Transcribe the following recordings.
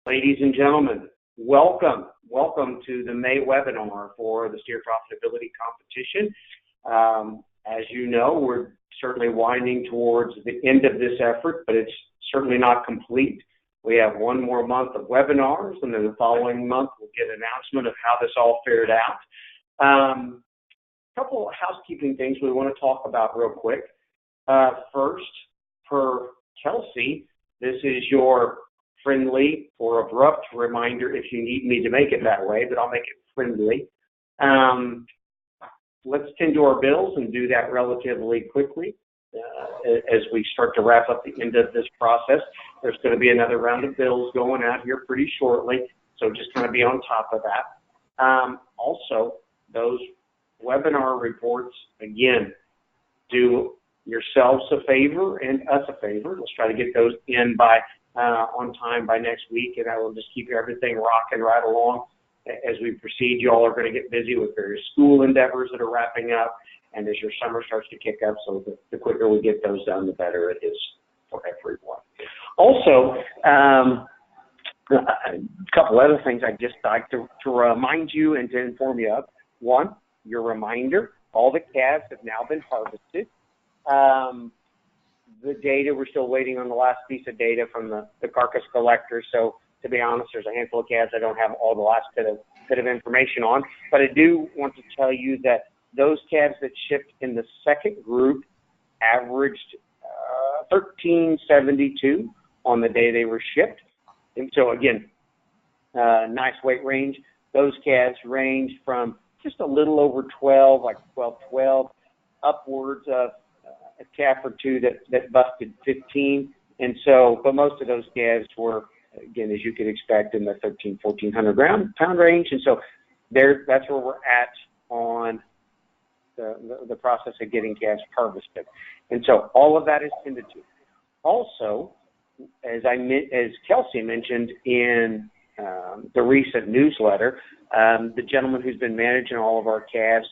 Ladies and gentlemen, welcome to the May webinar for the steer profitability competition. As you know, we're certainly winding towards the end of this effort, but it's certainly not complete. We have one more month of webinars, and then the following month we'll get an announcement of how this all fared out. A couple of housekeeping things we want to talk about real quick. First, per Kelsey, this is your friendly or abrupt reminder if you need me to make it that way, but I'll make it friendly. Let's tend to our bills and do that relatively quickly as we start to wrap up the end of this process. There's going to be another round of bills going out here pretty shortly, so just kind of be on top of that. Also, those webinar reports, again, do yourselves a favor and us a favor. Let's try to get those in by on time by next week, and I will just keep everything rocking right along. As we proceed, you all are going to get busy with various school endeavors that are wrapping up, and as your summer starts to kick up, so the quicker we get those done, the better it is for everyone. Also, a couple other things I'd just like to remind you and to inform you of. One, your reminder, all the calves have now been harvested. The data, we're still waiting on the last piece of data from the carcass collector. So to be honest, there's a handful of calves I don't have all the last bit of information on. But I do want to tell you that those calves that shipped in the second group averaged 1372 on the day they were shipped. And so again, nice weight range. Those calves ranged from just a little over 12, like 12, upwards of a calf or two that busted 15. And so, but most of those calves were, again, as you could expect, in the 1,400 pound range. And so that's where we're at on the process of getting calves harvested. And so all of that is tended to. Also, as Kelsey mentioned in the recent newsletter, the gentleman who's been managing all of our calves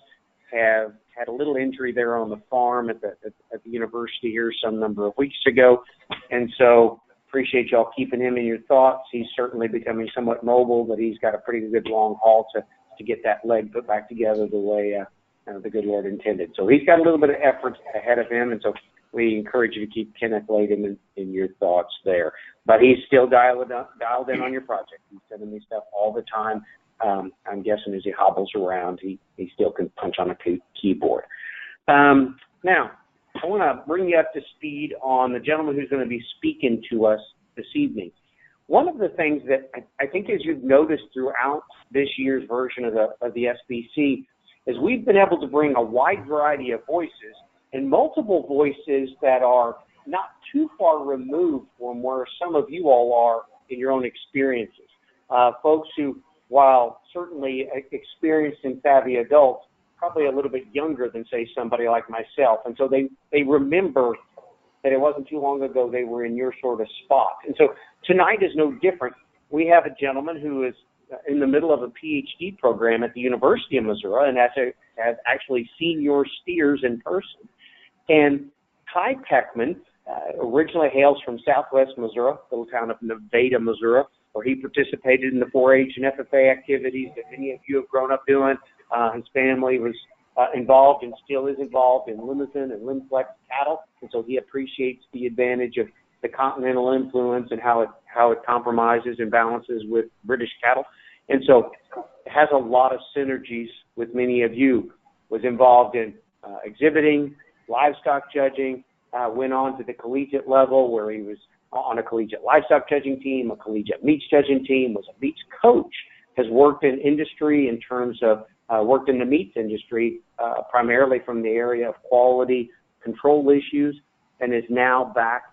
have had a little injury there on the farm at the university here some number of weeks ago, and so appreciate y'all keeping him in your thoughts. He's certainly becoming somewhat mobile, but he's got a pretty good long haul to get that leg put back together the way the good Lord intended. So he's got a little bit of effort ahead of him, and so we encourage you to keep Kenneth Latham in your thoughts there. But he's still dialed in on your project. He's sending me stuff all the time. I'm guessing as he hobbles around, he still can punch on a keyboard. Now, I want to bring you up to speed on the gentleman who's going to be speaking to us this evening. One of the things that I think, as you've noticed throughout this year's version of the SPC, is we've been able to bring a wide variety of voices, and multiple voices that are not too far removed from where some of you all are in your own experiences. Folks who, while certainly experienced and savvy adults, probably a little bit younger than, say, somebody like myself. And so they remember that it wasn't too long ago they were in your sort of spot. And so tonight is no different. We have a gentleman who is in the middle of a Ph.D. program at the University of Missouri and has actually seen your steers in person. And Ty Peckman originally hails from southwest Missouri, little town of Nevada, Missouri, where he participated in the 4-H and FFA activities that many of you have grown up doing. His family was involved and still is involved in Limousin and Limflex cattle, and so he appreciates the advantage of the continental influence and how it compromises and balances with British cattle. And so it has a lot of synergies with many of you. Was involved in exhibiting, livestock judging, went on to the collegiate level where he was on a collegiate livestock judging team, a collegiate meats judging team, was a meats coach, has worked in industry in terms of, worked in the meats industry, primarily from the area of quality control issues, and is now back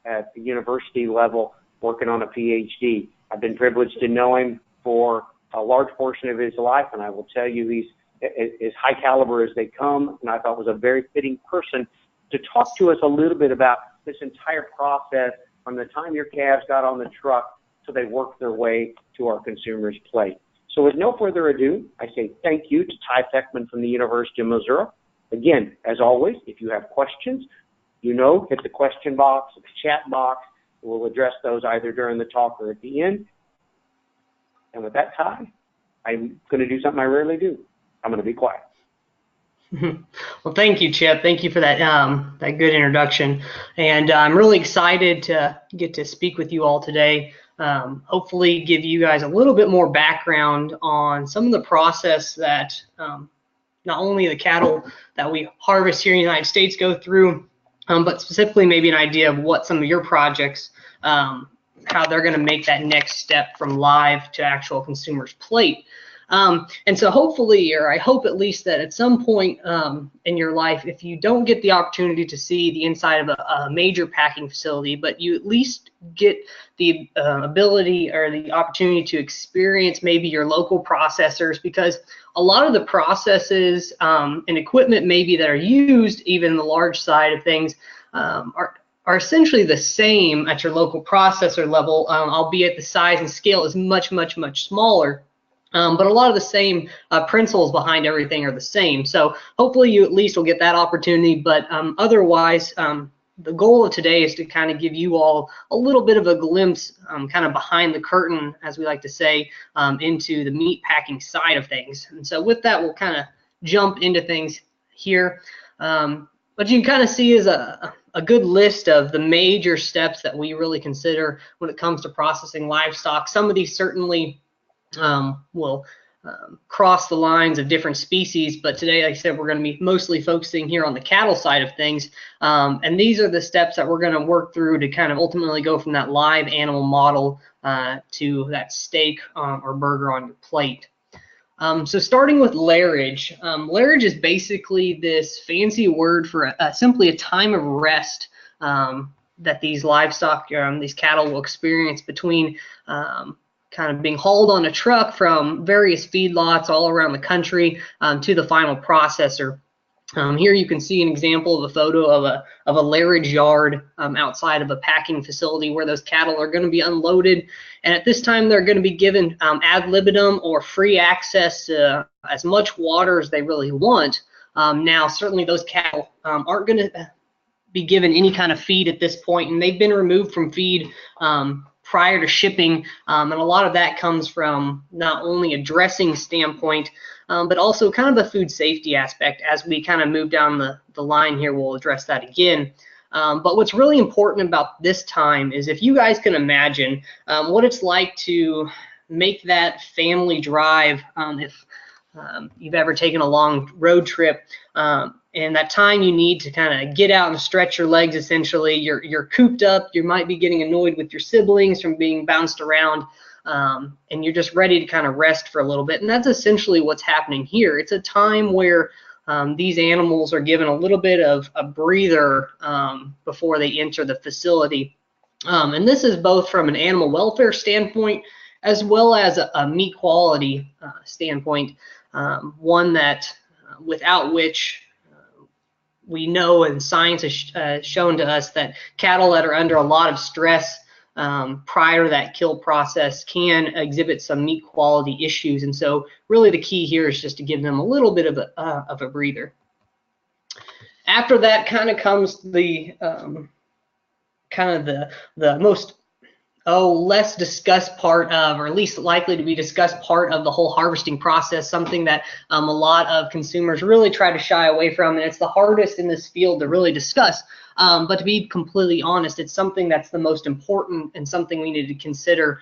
at the university level working on a Ph.D. I've been privileged to know him for a large portion of his life, and I will tell you he's as high caliber as they come, and I thought was a very fitting person to talk to us a little bit about this entire process from the time your calves got on the truck till they worked their way to our consumer's plate. So with no further ado, I say thank you to Ty Peckman from the University of Missouri. Again, as always, if you have questions, hit the question box, the chat box. We'll address those either during the talk or at the end. And with that tie, I'm going to do something I rarely do. I'm going to be quiet. Well, thank you, Chip. Thank you for that that good introduction. And I'm really excited to get to speak with you all today. Hopefully give you guys a little bit more background on some of the process that not only the cattle that we harvest here in the United States go through, but specifically maybe an idea of what some of your projects, how they're going to make that next step from live to actual consumer's plate. And so hopefully, or I hope at least, that at some point in your life, if you don't get the opportunity to see the inside of a major packing facility, but you at least get the ability or the opportunity to experience maybe your local processors, because a lot of the processes and equipment maybe that are used, even the large side of things, are essentially the same at your local processor level, albeit the size and scale is much, much, much smaller. But a lot of the same principles behind everything are the same. So hopefully you at least will get that opportunity. But otherwise, the goal of today is to kind of give you all a little bit of a glimpse, kind of behind the curtain, as we like to say, into the meat packing side of things. And so with that, we'll kind of jump into things here. What you can kind of see is a good list of the major steps that we really consider when it comes to processing livestock. Some of these certainly will cross the lines of different species, but today, like I said, we're going to be mostly focusing here on the cattle side of things, and these are the steps that we're going to work through to kind of ultimately go from that live animal model to that steak or burger on your plate. So starting with lairage. Lairage is basically this fancy word for simply a time of rest that these livestock, these cattle will experience between kind of being hauled on a truck from various feedlots all around the country to the final processor. Here you can see an example of a photo of a lairage yard outside of a packing facility where those cattle are going to be unloaded. And at this time, they're going to be given ad libitum or free access to as much water as they really want. Now, certainly those cattle aren't going to be given any kind of feed at this point, and they've been removed from feed prior to shipping, and a lot of that comes from not only a dressing standpoint, but also kind of a food safety aspect. As we kind of move down the line here, we'll address that again. But what's really important about this time is if you guys can imagine what it's like to make that family drive, if you've ever taken a long road trip, and that time you need to kind of get out and stretch your legs. Essentially, you're cooped up, you might be getting annoyed with your siblings from being bounced around, and you're just ready to kind of rest for a little bit. And that's essentially what's happening here. It's a time where these animals are given a little bit of a breather before they enter the facility. And this is both from an animal welfare standpoint as well as a meat quality standpoint, one that without which we know, and science has shown to us, that cattle that are under a lot of stress prior to that kill process can exhibit some meat quality issues. And so really the key here is just to give them a little bit of a breather. After that kind of comes the the most less discussed part of, or least likely to be discussed part of the whole harvesting process, something that a lot of consumers really try to shy away from, and it's the hardest in this field to really discuss. But to be completely honest, it's something that's the most important and something we need to consider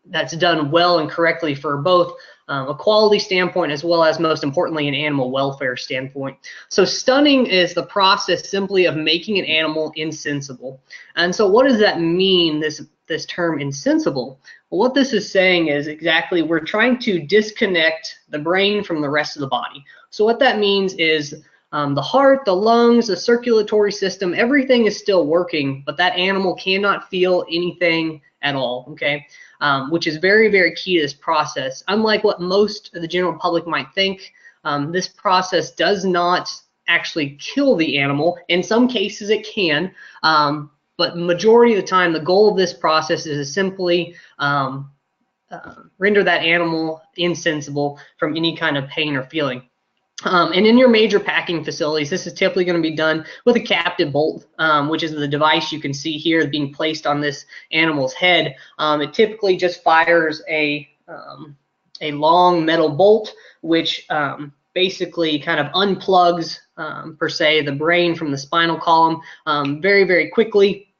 that's done well and correctly for both a quality standpoint as well as, most importantly, an animal welfare standpoint. So stunning is the process simply of making an animal insensible. And so what does that mean, this term insensible? Well, what this is saying is exactly we're trying to disconnect the brain from the rest of the body. So what that means is the heart, the lungs, the circulatory system, everything is still working, but that animal cannot feel anything at all, okay? Which is very, very key to this process. Unlike what most of the general public might think, this process does not actually kill the animal. In some cases it can, but majority of the time the goal of this process is to simply render that animal insensible from any kind of pain or feeling. And in your major packing facilities, this is typically going to be done with a captive bolt, which is the device you can see here being placed on this animal's head. It typically just fires a long metal bolt, which basically kind of unplugs, per se, the brain from the spinal column very, very quickly,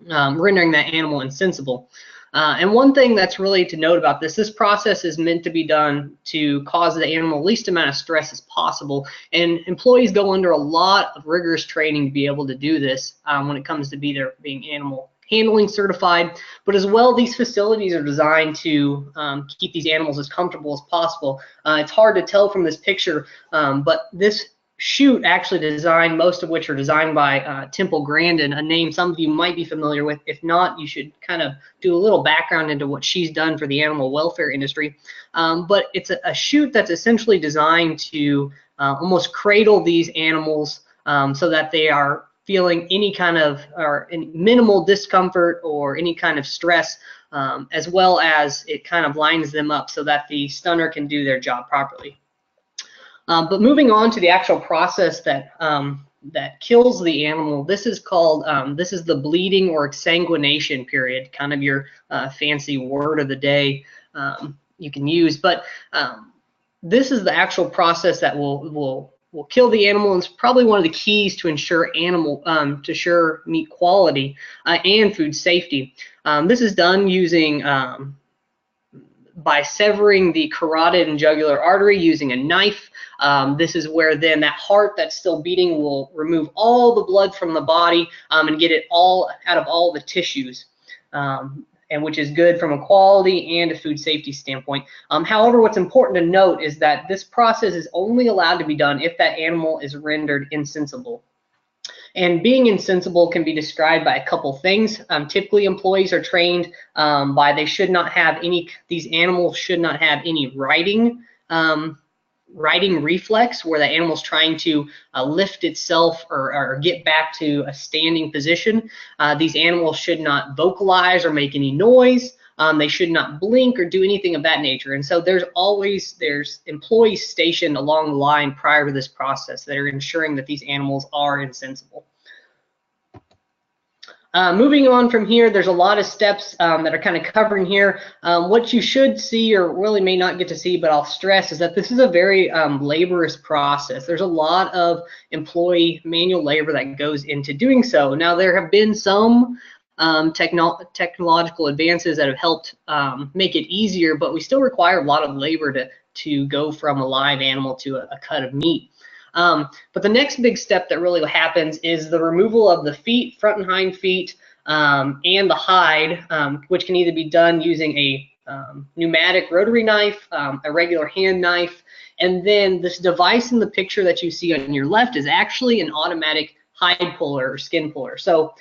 rendering that animal insensible. And one thing that's really to note about this process is meant to be done to cause the animal the least amount of stress as possible. And employees go under a lot of rigorous training to be able to do this when it comes to being animal handling certified. But as well, these facilities are designed to keep these animals as comfortable as possible. It's hard to tell from this picture, but this chute actually designed, most of which are designed by Temple Grandin, a name some of you might be familiar with. If not, you should kind of do a little background into what she's done for the animal welfare industry. But it's a chute that's essentially designed to almost cradle these animals so that they are feeling any kind of any minimal discomfort or any kind of stress, as well as it kind of lines them up so that the stunner can do their job properly. But moving on to the actual process that kills the animal, this is called this is the bleeding or exsanguination period, kind of your fancy word of the day you can use. But this is the actual process that will kill the animal, and it's probably one of the keys to ensure meat quality and food safety. This is done using by severing the carotid and jugular artery using a knife. This is where then that heart that's still beating will remove all the blood from the body and get it all out of all the tissues, and which is good from a quality and a food safety standpoint. However, what's important to note is that this process is only allowed to be done if that animal is rendered insensible. And being insensible can be described by a couple things. Typically, employees are trained by these animals should not have any riding reflex, where the animal's trying to lift itself or get back to a standing position. These animals should not vocalize or make any noise. They should not blink or do anything of that nature. And so there's employees stationed along the line prior to this process that are ensuring that these animals are insensible. Moving on from here, there's a lot of steps that are kind of covering here. What you should see, or really may not get to see, but I'll stress, is that this is a very laborious process. There's a lot of employee manual labor that goes into doing so. Now, there have been some technological advances that have helped make it easier, but we still require a lot of labor to go from a live animal to a cut of meat. But the next big step that really happens is the removal of the feet, front and hind feet, and the hide, which can either be done using a pneumatic rotary knife, a regular hand knife, and then this device in the picture that you see on your left is actually an automatic hide puller or skin puller. So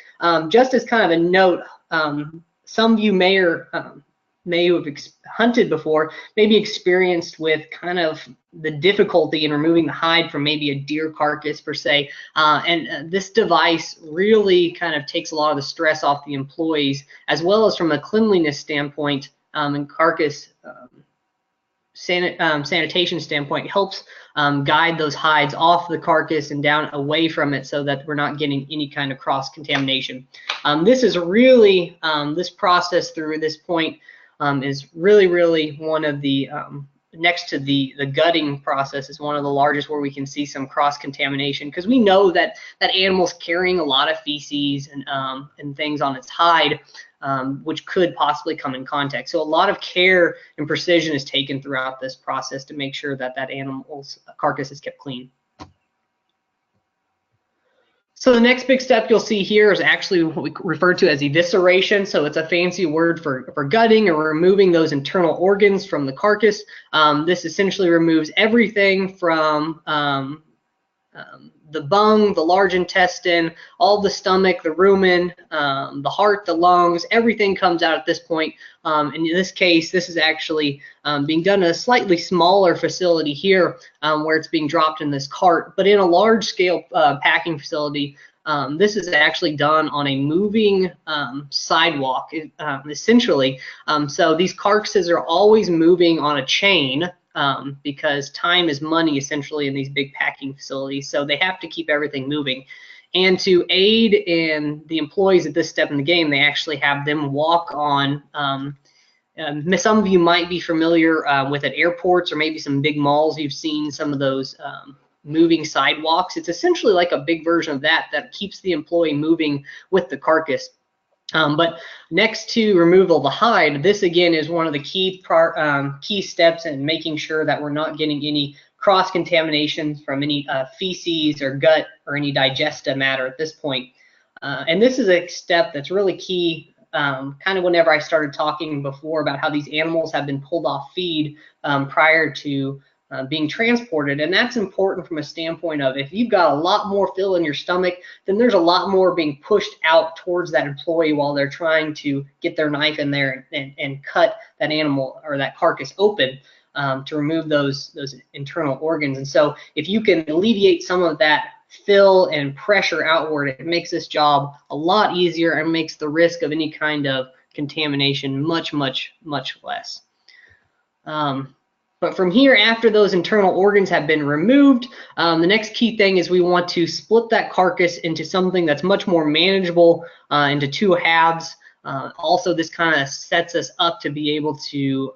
just as kind of a note, some of you may have hunted before, maybe experienced with kind of the difficulty in removing the hide from maybe a deer carcass per se, and this device really kind of takes a lot of the stress off the employees, as well as from a cleanliness standpoint and carcass sanitation standpoint, helps guide those hides off the carcass and down away from it so that we're not getting any kind of cross-contamination. This is really, this process through this point is really one of the, next to the gutting process, is one of the largest where we can see some cross-contamination, because we know that that animal's carrying a lot of feces and things on its hide, which could possibly come in contact. So a lot of care and precision is taken throughout this process to make sure that that animal's carcass is kept clean. So the next big step you'll see here is actually what we refer to as evisceration. So it's a fancy word for gutting or removing those internal organs from the carcass. This essentially removes everything from the bung, the large intestine, all the stomach, the rumen, the heart, the lungs, everything comes out at this point. In this case, this is actually being done in a slightly smaller facility here where it's being dropped in this cart. But in a large scale packing facility, this is actually done on a moving essentially. So these carcasses are always moving on a chain. because time is money essentially in these big packing facilities. So they have to keep everything moving. And to aid in the employees at this step in the game, they actually have them walk on. Some of you might be familiar with at airports or maybe some big malls. You've seen some of those moving sidewalks. It's essentially like a big version of that keeps the employee moving with the carcass. But next to removal of the hide, this again is one of the key steps in making sure that we're not getting any cross-contamination from any feces or gut or any digestive matter at this point. And this is a step that's really key. Kind of whenever I started talking before about how these animals have been pulled off feed prior to being transported, and that's important from a standpoint of if you've got a lot more fill in your stomach, then there's a lot more being pushed out towards that employee while they're trying to get their knife in there and cut that animal or that carcass open to remove those internal organs. And so if you can alleviate some of that fill and pressure outward, it makes this job a lot easier and makes the risk of any kind of contamination much less. But from here, after those internal organs have been removed, the next key thing is we want to split that carcass into something that's much more manageable into two halves. Also, this kind of sets us up to be able to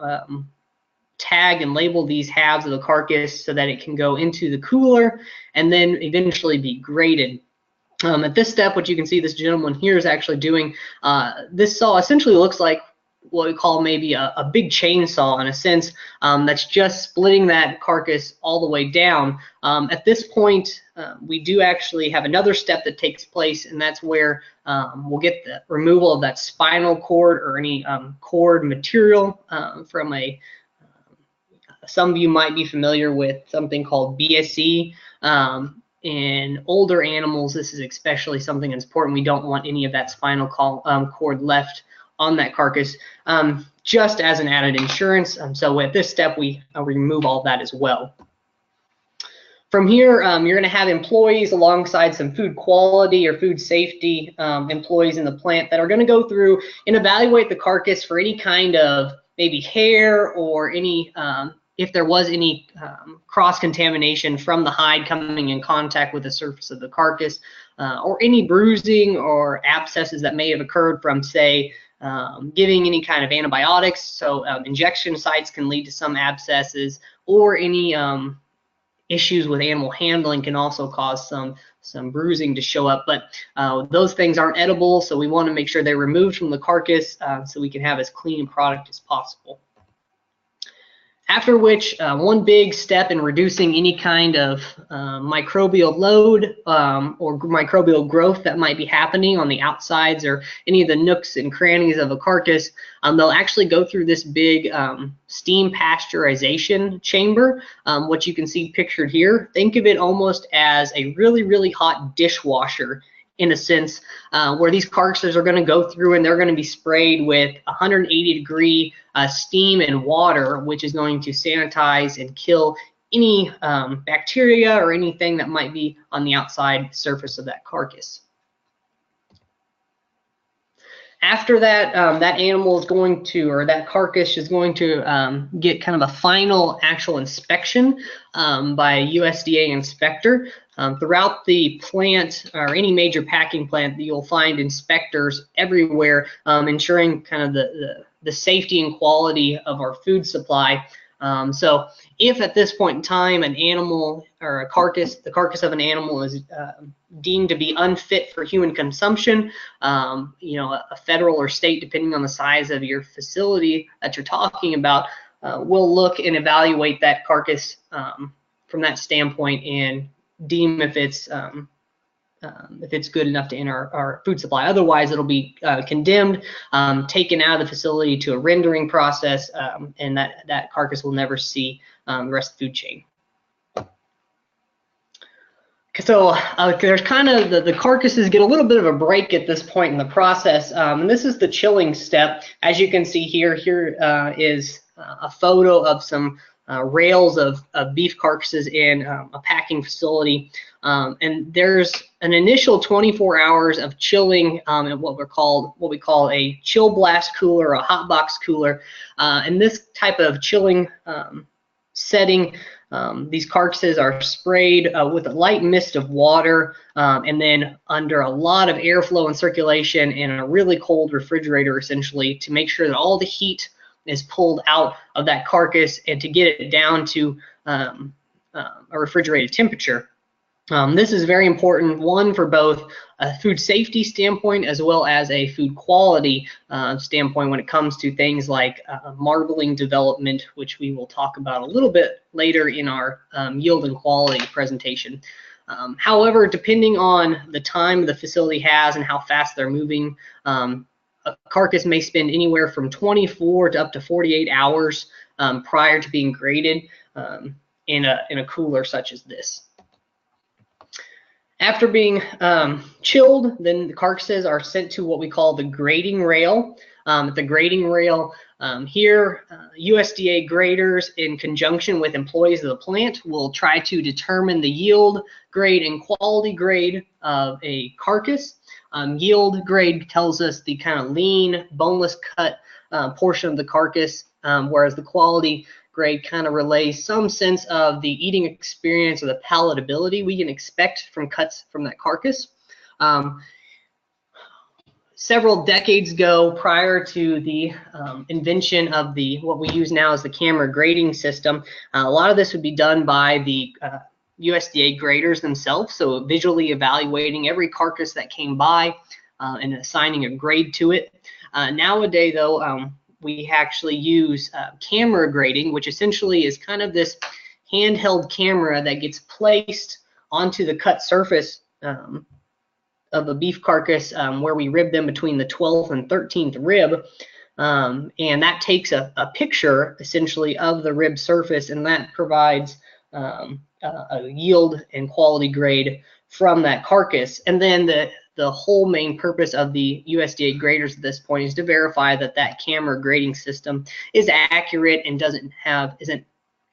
tag and label these halves of the carcass so that it can go into the cooler and then eventually be graded. At this step, what you can see this gentleman here is actually doing, this saw essentially looks like what we call maybe a big chainsaw in a sense, that's just splitting that carcass all the way down. At this point, we do actually have another step that takes place, and that's where we'll get the removal of that spinal cord or any cord material from a some of you might be familiar with something called BSE. In older animals, this is especially something that's important. We don't want any of that spinal cord left on that carcass, just as an added insurance. So at this step, we remove all that as well. From here, you're going to have employees alongside some food quality or food safety employees in the plant that are going to go through and evaluate the carcass for any kind of maybe hair or any if there was any cross-contamination from the hide coming in contact with the surface of the carcass, or any bruising or abscesses that may have occurred from, say, giving any kind of antibiotics. So injection sites can lead to some abscesses, or any issues with animal handling can also cause some bruising to show up. But those things aren't edible, so we want to make sure they're removed from the carcass so we can have as clean a product as possible. After which, one big step in reducing any kind of microbial load or microbial growth that might be happening on the outsides or any of the nooks and crannies of a carcass, they'll actually go through this big steam pasteurization chamber, what you can see pictured here. Think of it almost as a really hot dishwasher in a sense, where these carcasses are going to go through and they're going to be sprayed with 180-degree steam and water, which is going to sanitize and kill any bacteria or anything that might be on the outside surface of that carcass. After that, that animal is going to, or that carcass is going to get kind of a final actual inspection by a USDA inspector. Throughout the plant or any major packing plant, you'll find inspectors everywhere, ensuring kind of the safety and quality of our food supply. So if at this point in time an animal or a carcass, the carcass of an animal is deemed to be unfit for human consumption, you know, a federal or state, depending on the size of your facility that you're talking about, will look and evaluate that carcass from that standpoint and deem if it's good enough to enter our food supply. Otherwise, it'll be condemned, taken out of the facility to a rendering process, and that carcass will never see the rest of the food chain. So there's kind of the carcasses get a little bit of a break at this point in the process, and this is the chilling step. As you can see here is a photo of some rails of beef carcasses in a packing facility, and there's an initial 24 hours of chilling in what we call a chill blast cooler or a hot box cooler, and this type of chilling setting. These carcasses are sprayed with a light mist of water, and then under a lot of airflow and circulation in a really cold refrigerator, essentially, to make sure that all the heat is pulled out of that carcass and to get it down to a refrigerated temperature. This is very important, one, for both a food safety standpoint as well as a food quality standpoint when it comes to things like marbling development, which we will talk about a little bit later in our yield and quality presentation. However, depending on the time the facility has and how fast they're moving, a carcass may spend anywhere from 24 to up to 48 hours prior to being graded in a cooler such as this. After being chilled, then the carcasses are sent to what we call the grading rail. At the grading rail here, USDA graders in conjunction with employees of the plant will try to determine the yield grade and quality grade of a carcass. Yield grade tells us the kind of lean, boneless cut portion of the carcass, whereas the quality grade kind of relays some sense of the eating experience or the palatability we can expect from cuts from that carcass. Several decades ago, prior to the invention of what we use now as the camera grading system, a lot of this would be done by the USDA graders themselves, so visually evaluating every carcass that came by and assigning a grade to it. Nowadays, though, we actually use camera grading, which essentially is kind of this handheld camera that gets placed onto the cut surface of a beef carcass where we rib them between the 12th and 13th rib. And that takes a picture essentially of the rib surface, and that provides a yield and quality grade from that carcass. And then the whole main purpose of the USDA graders at this point is to verify that that camera grading system is accurate and isn't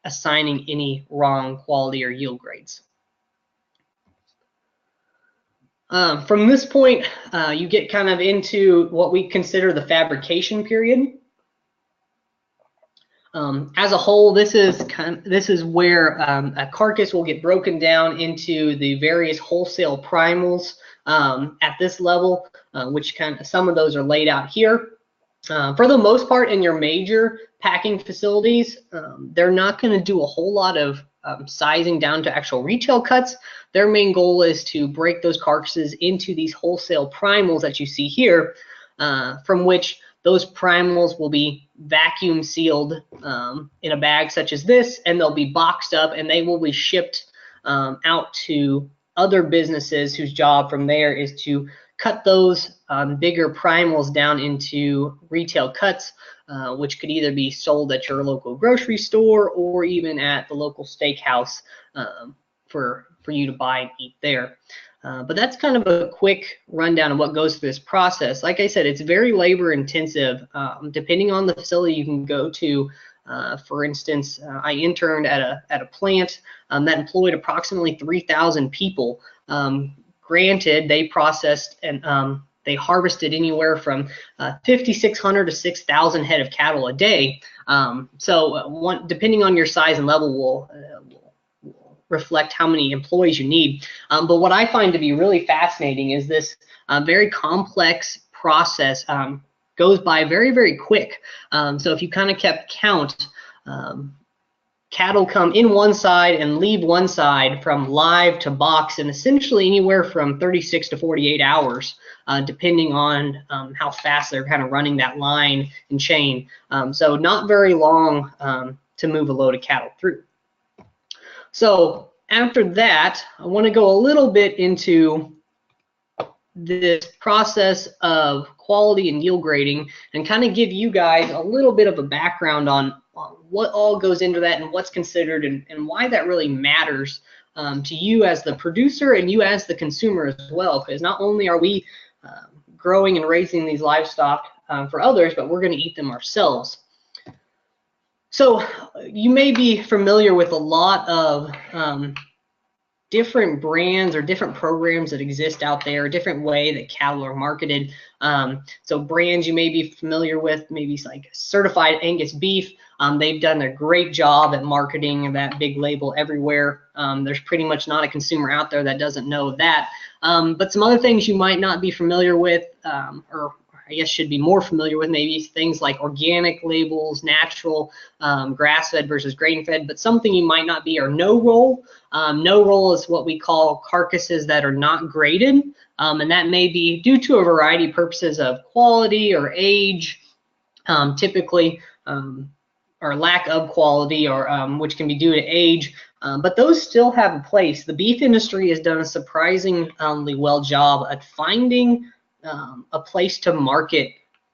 assigning any wrong quality or yield grades. From this point, you get kind of into what we consider the fabrication period. As a whole, this is where a carcass will get broken down into the various wholesale primals at this level, which some of those are laid out here. For the most part, in your major packing facilities, they're not going to do a whole lot of sizing down to actual retail cuts. Their main goal is to break those carcasses into these wholesale primals that you see here, from which those primals will be vacuum sealed in a bag such as this, and they'll be boxed up, and they will be shipped out to other businesses whose job from there is to cut those bigger primals down into retail cuts, which could either be sold at your local grocery store or even at the local steakhouse for you to buy and eat there. But that's kind of a quick rundown of what goes through this process. Like I said, it's very labor intensive. Depending on the facility you can go to, for instance, I interned at a plant that employed approximately 3,000 people. Granted, they processed and they harvested anywhere from 5,600 to 6,000 head of cattle a day. So depending on your size and level will reflect how many employees you need. But what I find to be really fascinating is this very complex process goes by very, very quick. So if you kind of kept count, cattle come in one side and leave one side from live to box in essentially anywhere from 36 to 48 hours, depending on how fast they're kind of running that line and chain. So not very long to move a load of cattle through. So after that, I want to go a little bit into this process of quality and yield grading and kind of give you guys a little bit of a background on what all goes into that and what's considered and why that really matters to you as the producer and you as the consumer as well, because not only are we growing and raising these livestock for others, but we're going to eat them ourselves. So you may be familiar with a lot of different brands or different programs that exist out there, a different way that cattle are marketed. So brands you may be familiar with, maybe like certified Angus beef, They've done a great job at marketing that big label everywhere. There's pretty much not a consumer out there that doesn't know that. But some other things you might not be familiar with, or I guess should be more familiar with, maybe things like organic labels, natural, grass-fed versus grain-fed, but something you might not be are no-roll. No-roll is what we call carcasses that are not graded, and that may be due to a variety of purposes of quality or age, typically, or lack of quality, or which can be due to age. But those still have a place. The beef industry has done a surprisingly well job at finding a place to market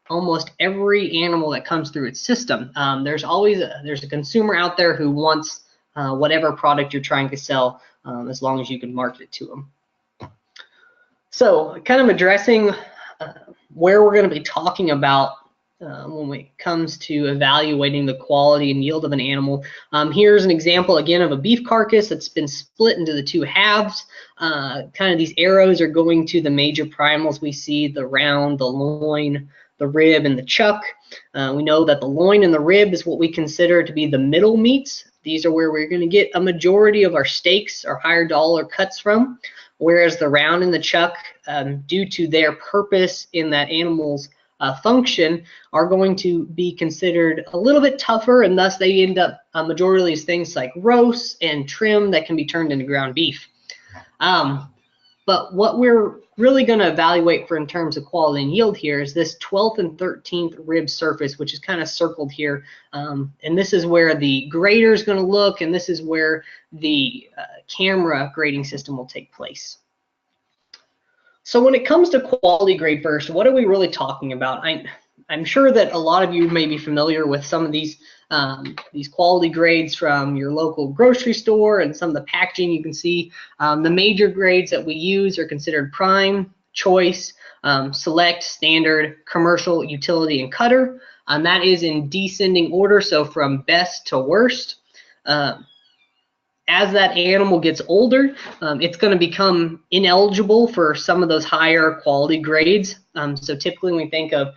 almost every animal that comes through its system. There's always there's a consumer out there who wants whatever product you're trying to sell, as long as you can market it to them. So kind of addressing where we're going to be talking about when it comes to evaluating the quality and yield of an animal. Here's an example again of a beef carcass that's been split into the two halves. Kind of these arrows are going to the major primals we see: the round, the loin, the rib, and the chuck. We know that the loin and the rib is what we consider to be the middle meats. These are where we're going to get a majority of our steaks or higher dollar cuts from, whereas the round and the chuck, due to their purpose in that animal's function, are going to be considered a little bit tougher, and thus they end up majority of these things like roasts and trim that can be turned into ground beef. But what we're really going to evaluate for in terms of quality and yield here is this 12th and 13th rib surface, which is kind of circled here, and this is where the grader is going to look, and this is where the camera grading system will take place. So when it comes to quality grade first, what are we really talking about? I'm sure that a lot of you may be familiar with some of these quality grades from your local grocery store and some of the packaging you can see. The major grades that we use are considered prime, choice, select, standard, commercial, utility, and cutter. That is in descending order, so from best to worst. As that animal gets older, it's going to become ineligible for some of those higher quality grades. So typically, when we think of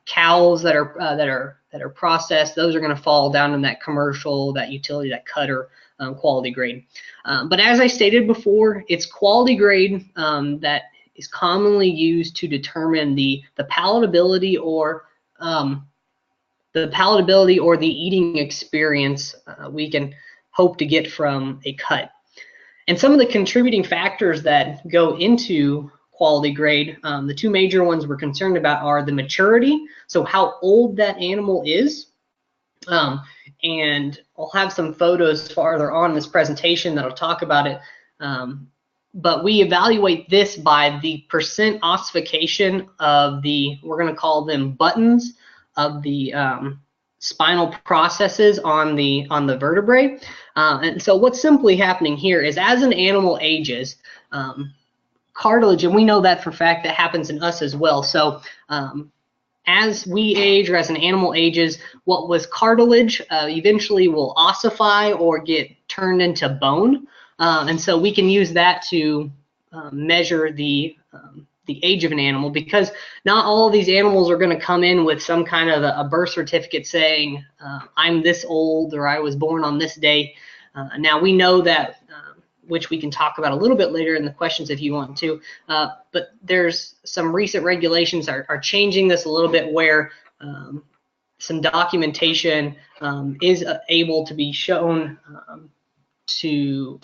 cows that are processed, those are going to fall down in that commercial, that utility, that cutter quality grade. But as I stated before, it's quality grade that is commonly used to determine the palatability or the eating experience we can hope to get from a cut. And some of the contributing factors that go into quality grade, the two major ones we're concerned about are the maturity, so how old that animal is, and I'll have some photos farther on in this presentation that'll talk about it, but we evaluate this by the percent ossification of the, we're going to call them buttons, of the spinal processes on the vertebrae. And so what's simply happening here is as an animal ages, cartilage, and we know that for a fact that happens in us as well. So as we age, or as an animal ages, what was cartilage eventually will ossify or get turned into bone. And so we can use that to measure the age of an animal, because not all of these animals are going to come in with some kind of a birth certificate saying I'm this old, or I was born on this day. Now we know that, which we can talk about a little bit later in the questions if you want to, but there's some recent regulations are changing this a little bit, where some documentation is able to be shown to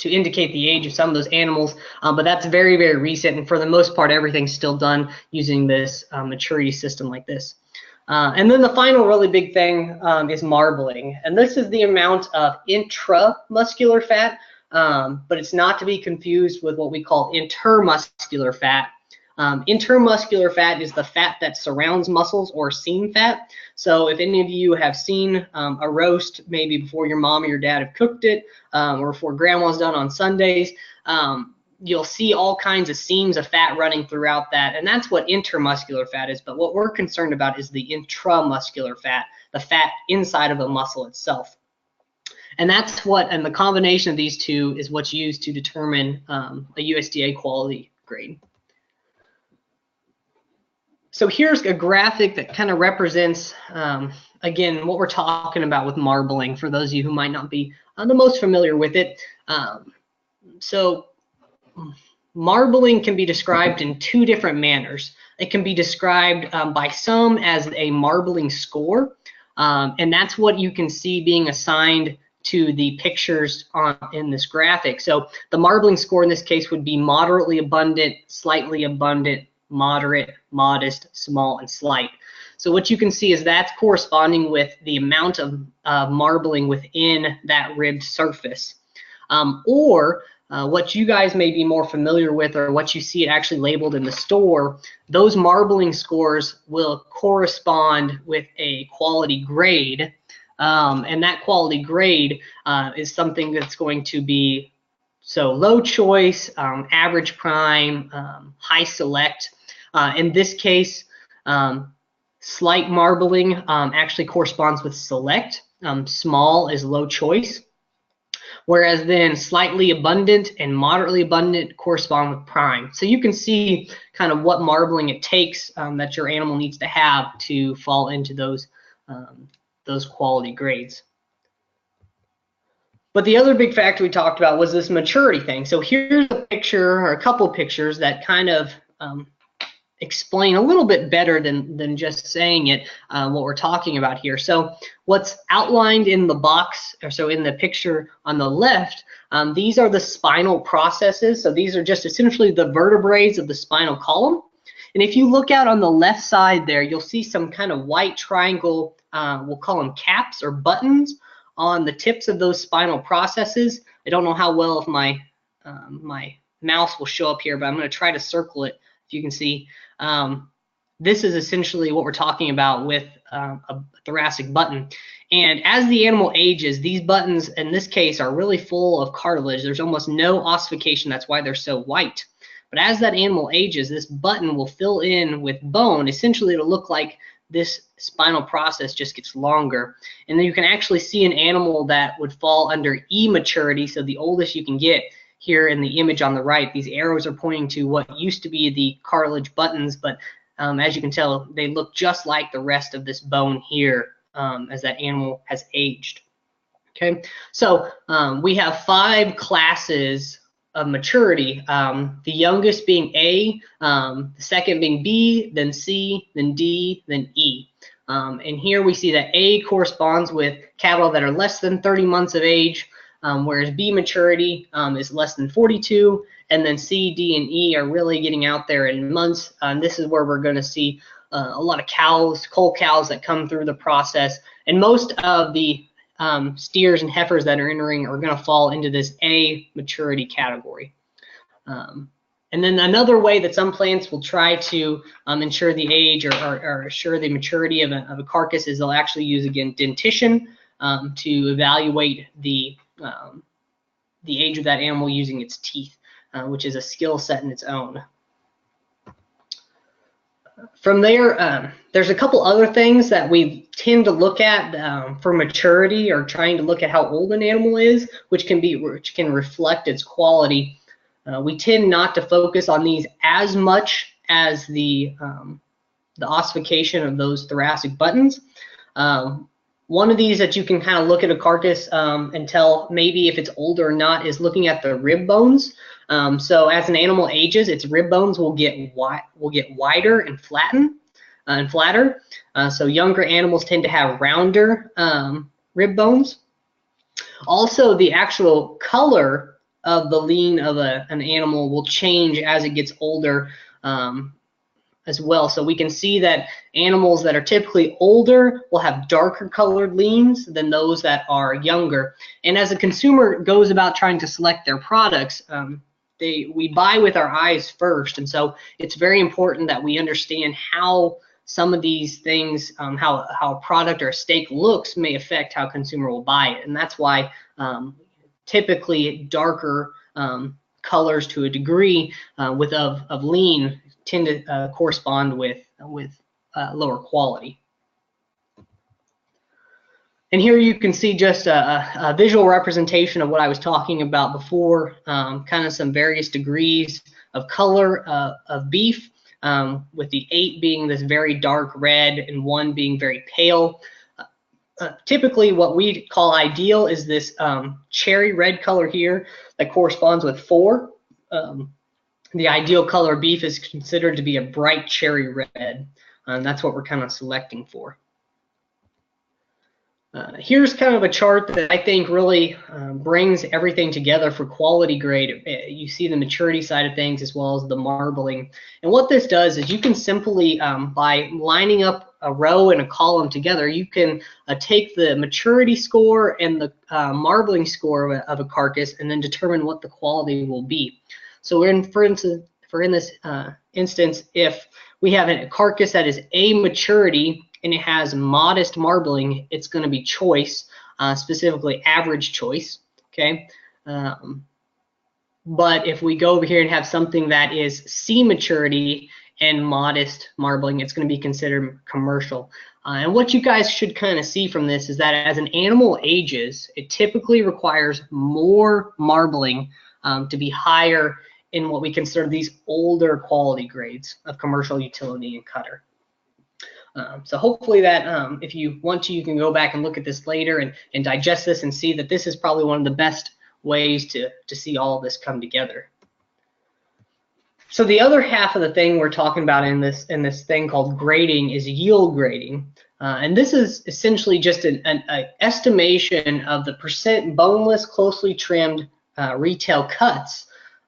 indicate the age of some of those animals, but that's very, very recent, and for the most part, everything's still done using this maturity system like this. And then the final really big thing is marbling, and this is the amount of intramuscular fat, but it's not to be confused with what we call intermuscular fat. Intermuscular fat is the fat that surrounds muscles, or seam fat. So if any of you have seen a roast, maybe before your mom or your dad have cooked it, or before grandma's done on Sundays, you'll see all kinds of seams of fat running throughout that, and that's what intermuscular fat is. But what we're concerned about is the intramuscular fat, the fat inside of the muscle itself. And that's what, and the combination of these two is what's used to determine a USDA quality grade. So here's a graphic that kind of represents a again, what we're talking about with marbling, for those of you who might not be the most familiar with it. So marbling can be described in two different manners. It can be described by some as a marbling score, and that's what you can see being assigned to the pictures in this graphic. So the marbling score in this case would be moderately abundant, slightly abundant, moderate, modest, small, and slight. So what you can see is that's corresponding with the amount of marbling within that ribbed surface. What you guys may be more familiar with, or what you see actually labeled in the store, those marbling scores will correspond with a quality grade, and that quality grade is something that's going to be low choice, average prime, high select. In this case, slight marbling actually corresponds with select. Small is low choice. Whereas then slightly abundant and moderately abundant correspond with prime. So you can see kind of what marbling it takes that your animal needs to have to fall into those quality grades. But the other big factor we talked about was this maturity thing. So here's a picture, or a couple pictures, that kind of explain a little bit better than just saying it, what we're talking about here. So what's outlined in the box, or so in the picture on the left, these are the spinal processes. So these are just essentially the vertebrae of the spinal column. And if you look out on the left side there, you'll see some kind of white triangle, we'll call them caps or buttons, on the tips of those spinal processes. I don't know how well if my mouse will show up here, but I'm going to try to circle it, if you can see. This is essentially what we're talking about with a thoracic button. And as the animal ages, these buttons in this case are really full of cartilage. There's almost no ossification. That's why they're so white. But as that animal ages, this button will fill in with bone. Essentially, it'll look like this spinal process just gets longer. And then you can actually see an animal that would fall under E maturity, so the oldest you can get. Here in the image on the right, these arrows are pointing to what used to be the cartilage buttons, but as you can tell, they look just like the rest of this bone here as that animal has aged. Okay, so we have 5 classes of maturity, the youngest being A, the second being B, then C, then D, then E. And here we see that A corresponds with cattle that are less than 30 months of age, whereas B maturity is less than 42, and then C, D, and E are really getting out there in months. This is where we're going to see a lot of cows, cull cows that come through the process, and most of the steers and heifers that are entering are going to fall into this A maturity category. And then another way that some plants will try to ensure the age or assure the maturity of a carcass is they'll actually use, again, dentition to evaluate the age of that animal using its teeth, which is a skill set in its own. From there, there's a couple other things that we tend to look at for maturity, or trying to look at how old an animal is, which can reflect its quality. We tend not to focus on these as much as the ossification of those thoracic buttons. One of these that you can kind of look at a carcass and tell maybe if it's older or not is looking at the rib bones. So as an animal ages, its rib bones will get wider and flatter. So younger animals tend to have rounder rib bones. Also, the actual color of the lean of an animal will change as it gets older as well. So we can see that animals that are typically older will have darker colored leans than those that are younger. And as a consumer goes about trying to select their products, we buy with our eyes first. And so it's very important that we understand how some of these things, how a product or a steak looks may affect how a consumer will buy it. And that's why typically darker colors to a degree of lean tend to correspond with lower quality. And here you can see just a visual representation of what I was talking about before, kind of some various degrees of color of beef, with the 8 being this very dark red and 1 being very pale. typically what we call ideal is this cherry red color here that corresponds with 4. The ideal color of beef is considered to be a bright cherry red. That's what we're kind of selecting for. Here's kind of a chart that I think really brings everything together for quality grade. You see the maturity side of things as well as the marbling. And what this does is you can simply, by lining up a row and a column together, you can take the maturity score and the marbling score of a carcass and then determine what the quality will be. So for in this instance, if we have a carcass that is A maturity and it has modest marbling, it's going to be choice, specifically average choice, okay? But if we go over here and have something that is C maturity and modest marbling, it's going to be considered commercial. And what you guys should kind of see from this is that as an animal ages, it typically requires more marbling to be higher in what we consider these older quality grades of commercial utility and cutter. So hopefully that if you want to, you can go back and look at this later and digest this and see that this is probably one of the best ways to see all of this come together. So the other half of the thing we're talking about in this thing called grading is yield grading. And this is essentially just an estimation of the percent boneless, closely trimmed retail cuts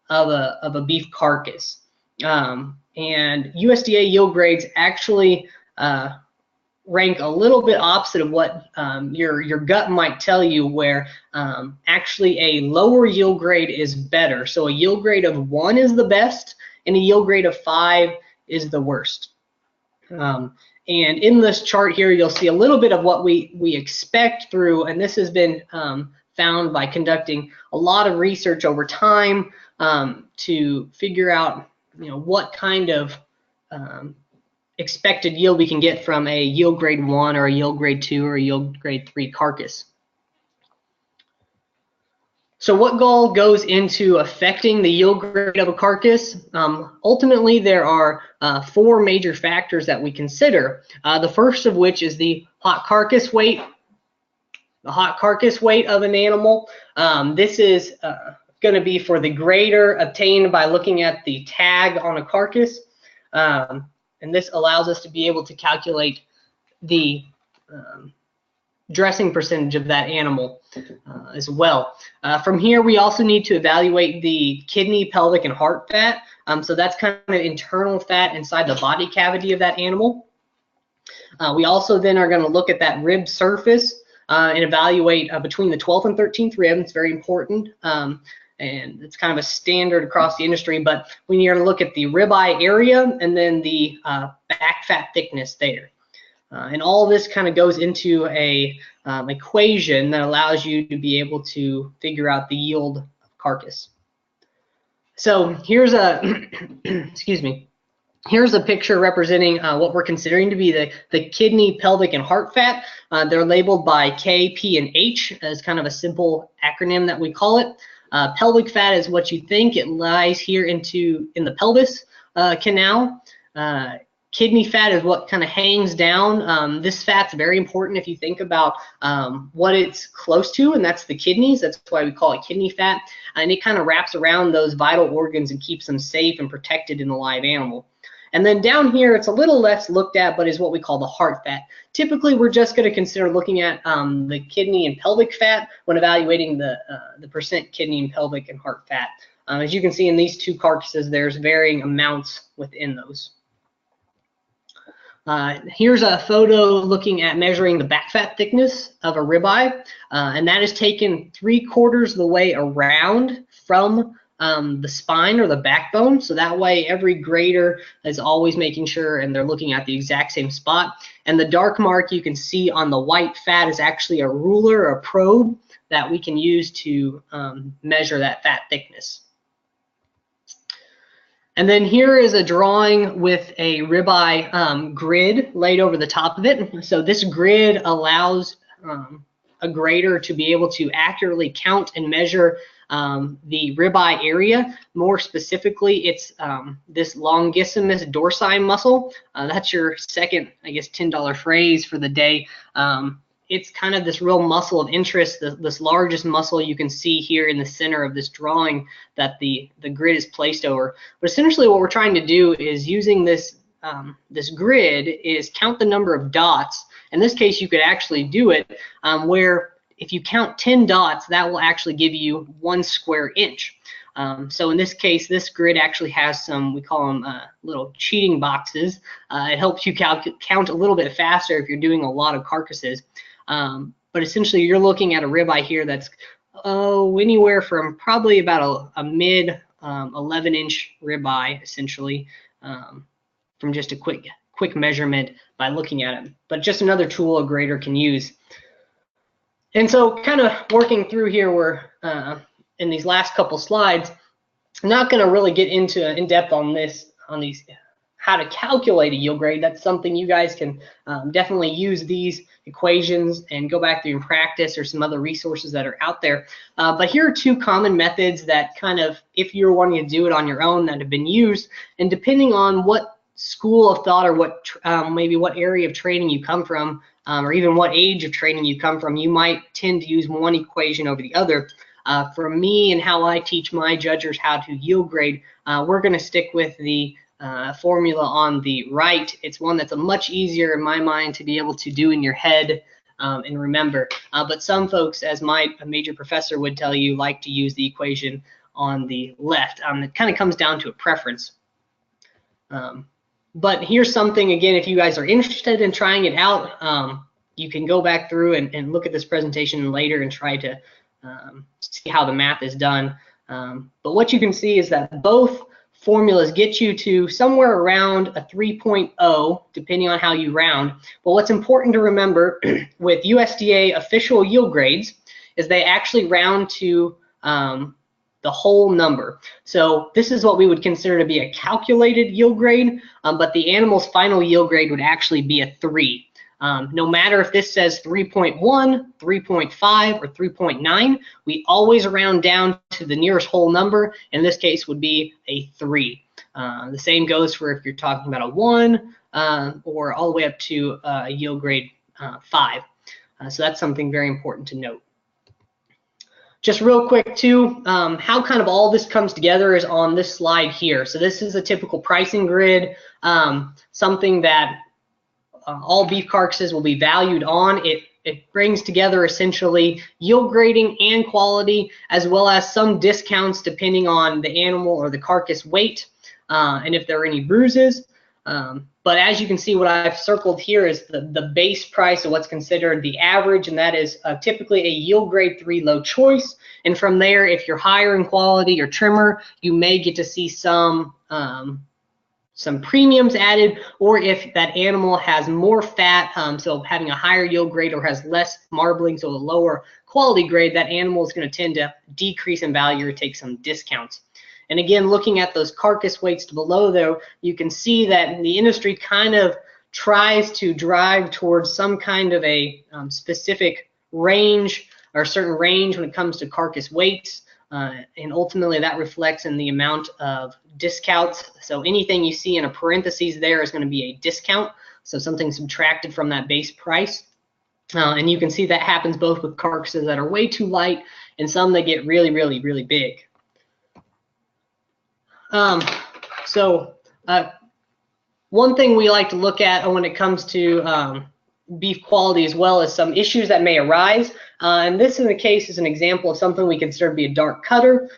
of a beef carcass. And USDA yield grades actually rank a little bit opposite of what your gut might tell you, where actually a lower yield grade is better. So a yield grade of 1 is the best, and a yield grade of 5 is the worst. And in this chart here, you'll see a little bit of what we expect through, and this has been found by conducting a lot of research over time to figure out, what kind of expected yield we can get from a yield grade 1 or a yield grade 2 or a yield grade 3 carcass. So what all goes into affecting the yield grade of a carcass? Ultimately, there are 4 major factors that we consider. The first of which is the hot carcass weight. The hot carcass weight of an animal. This is going to be for the grader obtained by looking at the tag on a carcass. And this allows us to be able to calculate the dressing percentage of that animal as well. From here, we also need to evaluate the kidney, pelvic, and heart fat. So that's kind of internal fat inside the body cavity of that animal. We also then are going to look at that rib surface and evaluate between the 12th and 13th rib. It's very important. And it's kind of a standard across the industry, but we need to look at the ribeye area and then the back fat thickness there. And all this kind of goes into a equation that allows you to be able to figure out the yield of carcass. So here's a, excuse me, here's a picture representing what we're considering to be the kidney, pelvic, and heart fat. They're labeled by K, P, and H as kind of a simple acronym that we call it. Pelvic fat is what you think. It lies here in the pelvis canal. Kidney fat is what kind of hangs down. This fat's very important if you think about what it's close to, and that's the kidneys. That's why we call it kidney fat. And it kind of wraps around those vital organs and keeps them safe and protected in the live animal. And then down here, it's a little less looked at, but is what we call the heart fat. Typically, we're just going to consider looking at the kidney and pelvic fat when evaluating the percent kidney and pelvic and heart fat. As you can see in these 2 carcasses, there's varying amounts within those. Here's a photo looking at measuring the back fat thickness of a ribeye, and that is taken 3/4 of the way around from the spine or the backbone, so that way every grader is always making sure and they're looking at the exact same spot. And the dark mark you can see on the white fat is actually a ruler or a probe that we can use to measure that fat thickness. And then here is a drawing with a ribeye grid laid over the top of it. So this grid allows a grader to be able to accurately count and measure the ribeye area. More specifically, it's this longissimus dorsi muscle. That's your second, I guess, $10 phrase for the day. it's kind of this real muscle of interest, this largest muscle you can see here in the center of this drawing that the grid is placed over. But essentially what we're trying to do is using this this grid is count the number of dots. In this case, you could actually do it where if you count 10 dots, that will actually give you 1 square inch. So in this case, this grid actually has some, we call them little cheating boxes. It helps you count a little bit faster if you're doing a lot of carcasses. But essentially, you're looking at a ribeye here that's anywhere from probably about a mid 11-inch ribeye, essentially, from just a quick measurement by looking at it. But just another tool a grader can use. And so kind of working through here, we're in these last couple slides, I'm not going to really get into in depth on these how to calculate a yield grade. That's something you guys can definitely use these equations and go back through and practice, or some other resources that are out there. But here are 2 common methods that kind of, if you're wanting to do it on your own, that have been used, and depending on what school of thought or what maybe what area of training you come from, or even what age of training you come from, you might tend to use one equation over the other. For me and how I teach my judgers how to yield grade, we're going to stick with the formula on the right. It's one that's a much easier in my mind to be able to do in your head and remember. But some folks, as my major professor would tell you, like to use the equation on the left. It kind of comes down to a preference. But here's something, again, if you guys are interested in trying it out, you can go back through and look at this presentation later and try to see how the math is done. But what you can see is that both formulas get you to somewhere around a 3.0, depending on how you round. But what's important to remember with USDA official yield grades is they actually round to the whole number. So this is what we would consider to be a calculated yield grade, but the animal's final yield grade would actually be a 3. No matter if this says 3.1, 3.5, or 3.9, we always round down to the nearest whole number. In this case would be a 3. The same goes for if you're talking about a 1 or all the way up to a yield grade 5. So that's something very important to note. Just real quick too, how kind of all this comes together is on this slide here. So this is a typical pricing grid, something that all beef carcasses will be valued on. It brings together essentially yield grading and quality, as well as some discounts depending on the animal or the carcass weight, and if there are any bruises. But as you can see, what I've circled here is the base price of what's considered the average, and that is typically a yield grade 3 low choice. And from there, if you're higher in quality or trimmer, you may get to see some premiums added, or if that animal has more fat, so having a higher yield grade, or has less marbling, so a lower quality grade, that animal is going to tend to decrease in value or take some discounts. And again, looking at those carcass weights below there, you can see that the industry kind of tries to drive towards some kind of a specific range or certain range when it comes to carcass weights. And ultimately that reflects in the amount of discounts. So anything you see in a parentheses there is going to be a discount, so something subtracted from that base price. And you can see that happens both with carcasses that are way too light and some that get really, really, really big. One thing we like to look at when it comes to beef quality as well as some issues that may arise. And this in the case is an example of something we consider to be a dark cutter.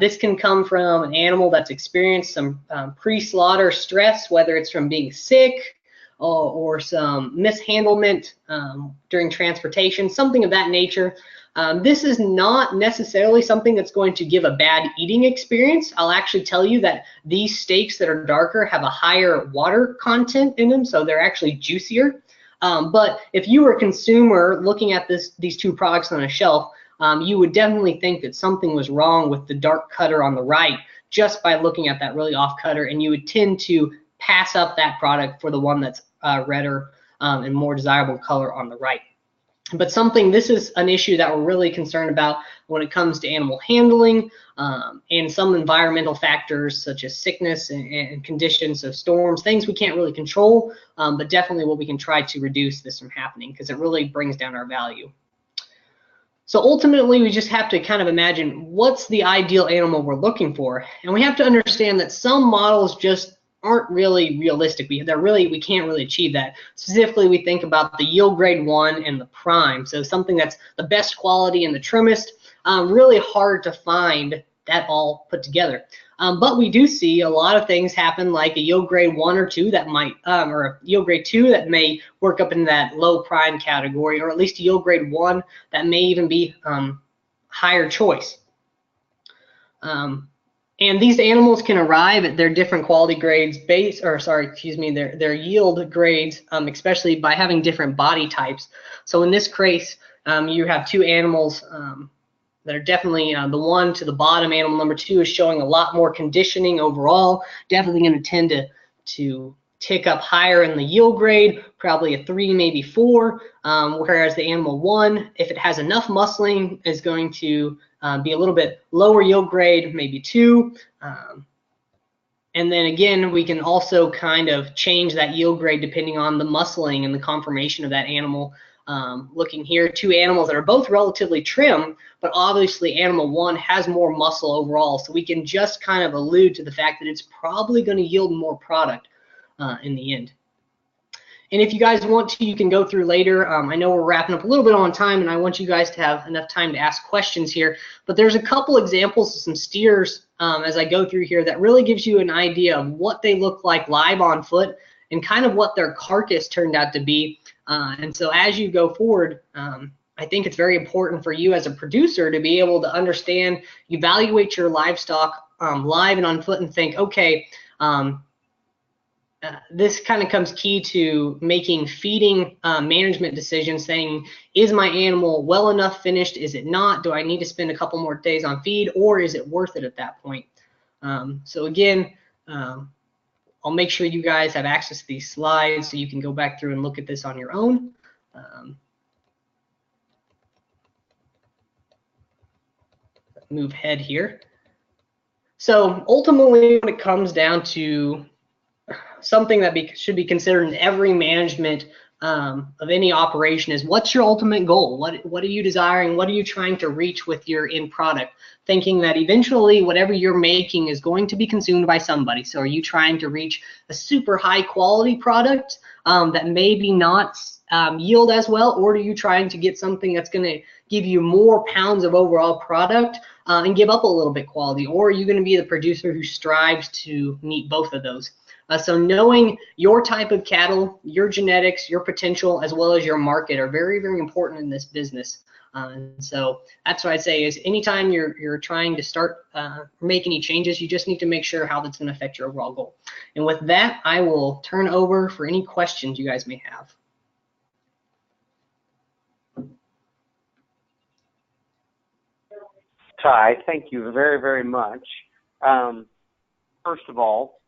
This can come from an animal that's experienced some pre-slaughter stress, whether it's from being sick or some mishandlement during transportation, something of that nature. This is not necessarily something that's going to give a bad eating experience. I'll actually tell you that these steaks that are darker have a higher water content in them, so they're actually juicier. But if you were a consumer looking at these 2 products on a shelf, you would definitely think that something was wrong with the dark cutter on the right just by looking at that really off cutter, and you would tend to pass up that product for the one that's redder and more desirable color on the right. But this is an issue that we're really concerned about when it comes to animal handling and some environmental factors such as sickness and conditions of storms, things we can't really control, but definitely what we can try to reduce this from happening, because it really brings down our value. So ultimately, we just have to kind of imagine what's the ideal animal we're looking for. And we have to understand that some models just aren't really realistic. We can't really achieve that. Specifically, we think about the yield grade 1 and the prime. So something that's the best quality and the trimmest, really hard to find that all put together. But we do see a lot of things happen, like a yield grade 1 or 2 that might, or a yield grade 2 that may work up in that low prime category, or at least a yield grade 1 that may even be higher choice. And these animals can arrive at their different quality grades their yield grades, especially by having different body types. So in this case, you have 2 animals that are definitely the one to the bottom, animal number 2, is showing a lot more conditioning overall, definitely going to tend to tick up higher in the yield grade, probably a 3, maybe 4, whereas the animal 1, if it has enough muscling, is going to be a little bit lower yield grade, maybe 2. And then again, we can also kind of change that yield grade depending on the muscling and the conformation of that animal. Looking here, 2 animals that are both relatively trim, but obviously animal 1 has more muscle overall, so we can just kind of allude to the fact that it's probably going to yield more product in the end. And if you guys want to, you can go through later. I know we're wrapping up a little bit on time, and I want you guys to have enough time to ask questions here. But there's a couple examples of some steers as I go through here that really gives you an idea of what they look like live on foot and kind of what their carcass turned out to be. And so as you go forward, I think it's very important for you as a producer to be able to understand, evaluate your livestock live and on foot and think, okay, this kind of comes key to making feeding management decisions, saying, is my animal well enough finished? Is it not? Do I need to spend a couple more days on feed, or is it worth it at that point? So again, I'll make sure you guys have access to these slides so you can go back through and look at this on your own. Move ahead here. So ultimately, when it comes down to something that should be considered in every management of any operation is, what's your ultimate goal? What are you desiring? What are you trying to reach with your end product? Thinking that eventually whatever you're making is going to be consumed by somebody. So are you trying to reach a super high quality product that maybe not yield as well, or are you trying to get something that's going to give you more pounds of overall product and give up a little bit quality, or are you going to be the producer who strives to meet both of those? So knowing your type of cattle, your genetics, your potential, as well as your market are very, very important in this business. And so that's what I'd say is, anytime you're trying to start make any changes, you just need to make sure how that's going to affect your overall goal. And with that, I will turn over for any questions you guys may have. Ty, thank you very, very much. First of all,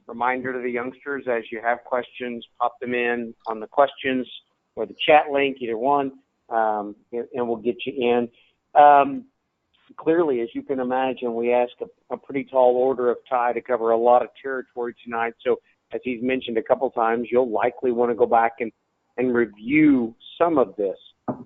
reminder to the youngsters, as you have questions, pop them in on the questions or the chat link, either one, and we'll get you in. Clearly, as you can imagine, we ask a pretty tall order of Ty to cover a lot of territory tonight. So as he's mentioned a couple times, you'll likely want to go back and review some of this.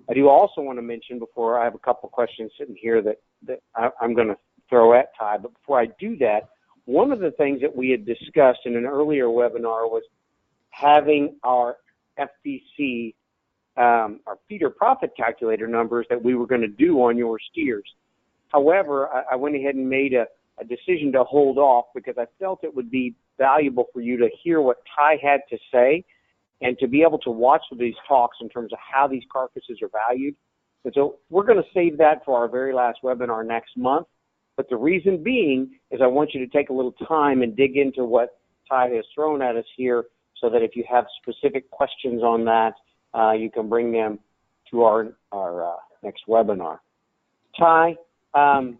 I do also want to mention, before I have a couple questions sitting here that I'm going to throw at Ty, but before I do that, one of the things that we had discussed in an earlier webinar was having our FBC, our feeder profit calculator numbers that we were going to do on your steers. However, I went ahead and made a decision to hold off because I felt it would be valuable for you to hear what Ty had to say and to be able to watch these talks in terms of how these carcasses are valued. And so we're going to save that for our very last webinar next month. But the reason being is I want you to take a little time and dig into what Ty has thrown at us here, so that if you have specific questions on that, you can bring them to our next webinar. Ty, I'm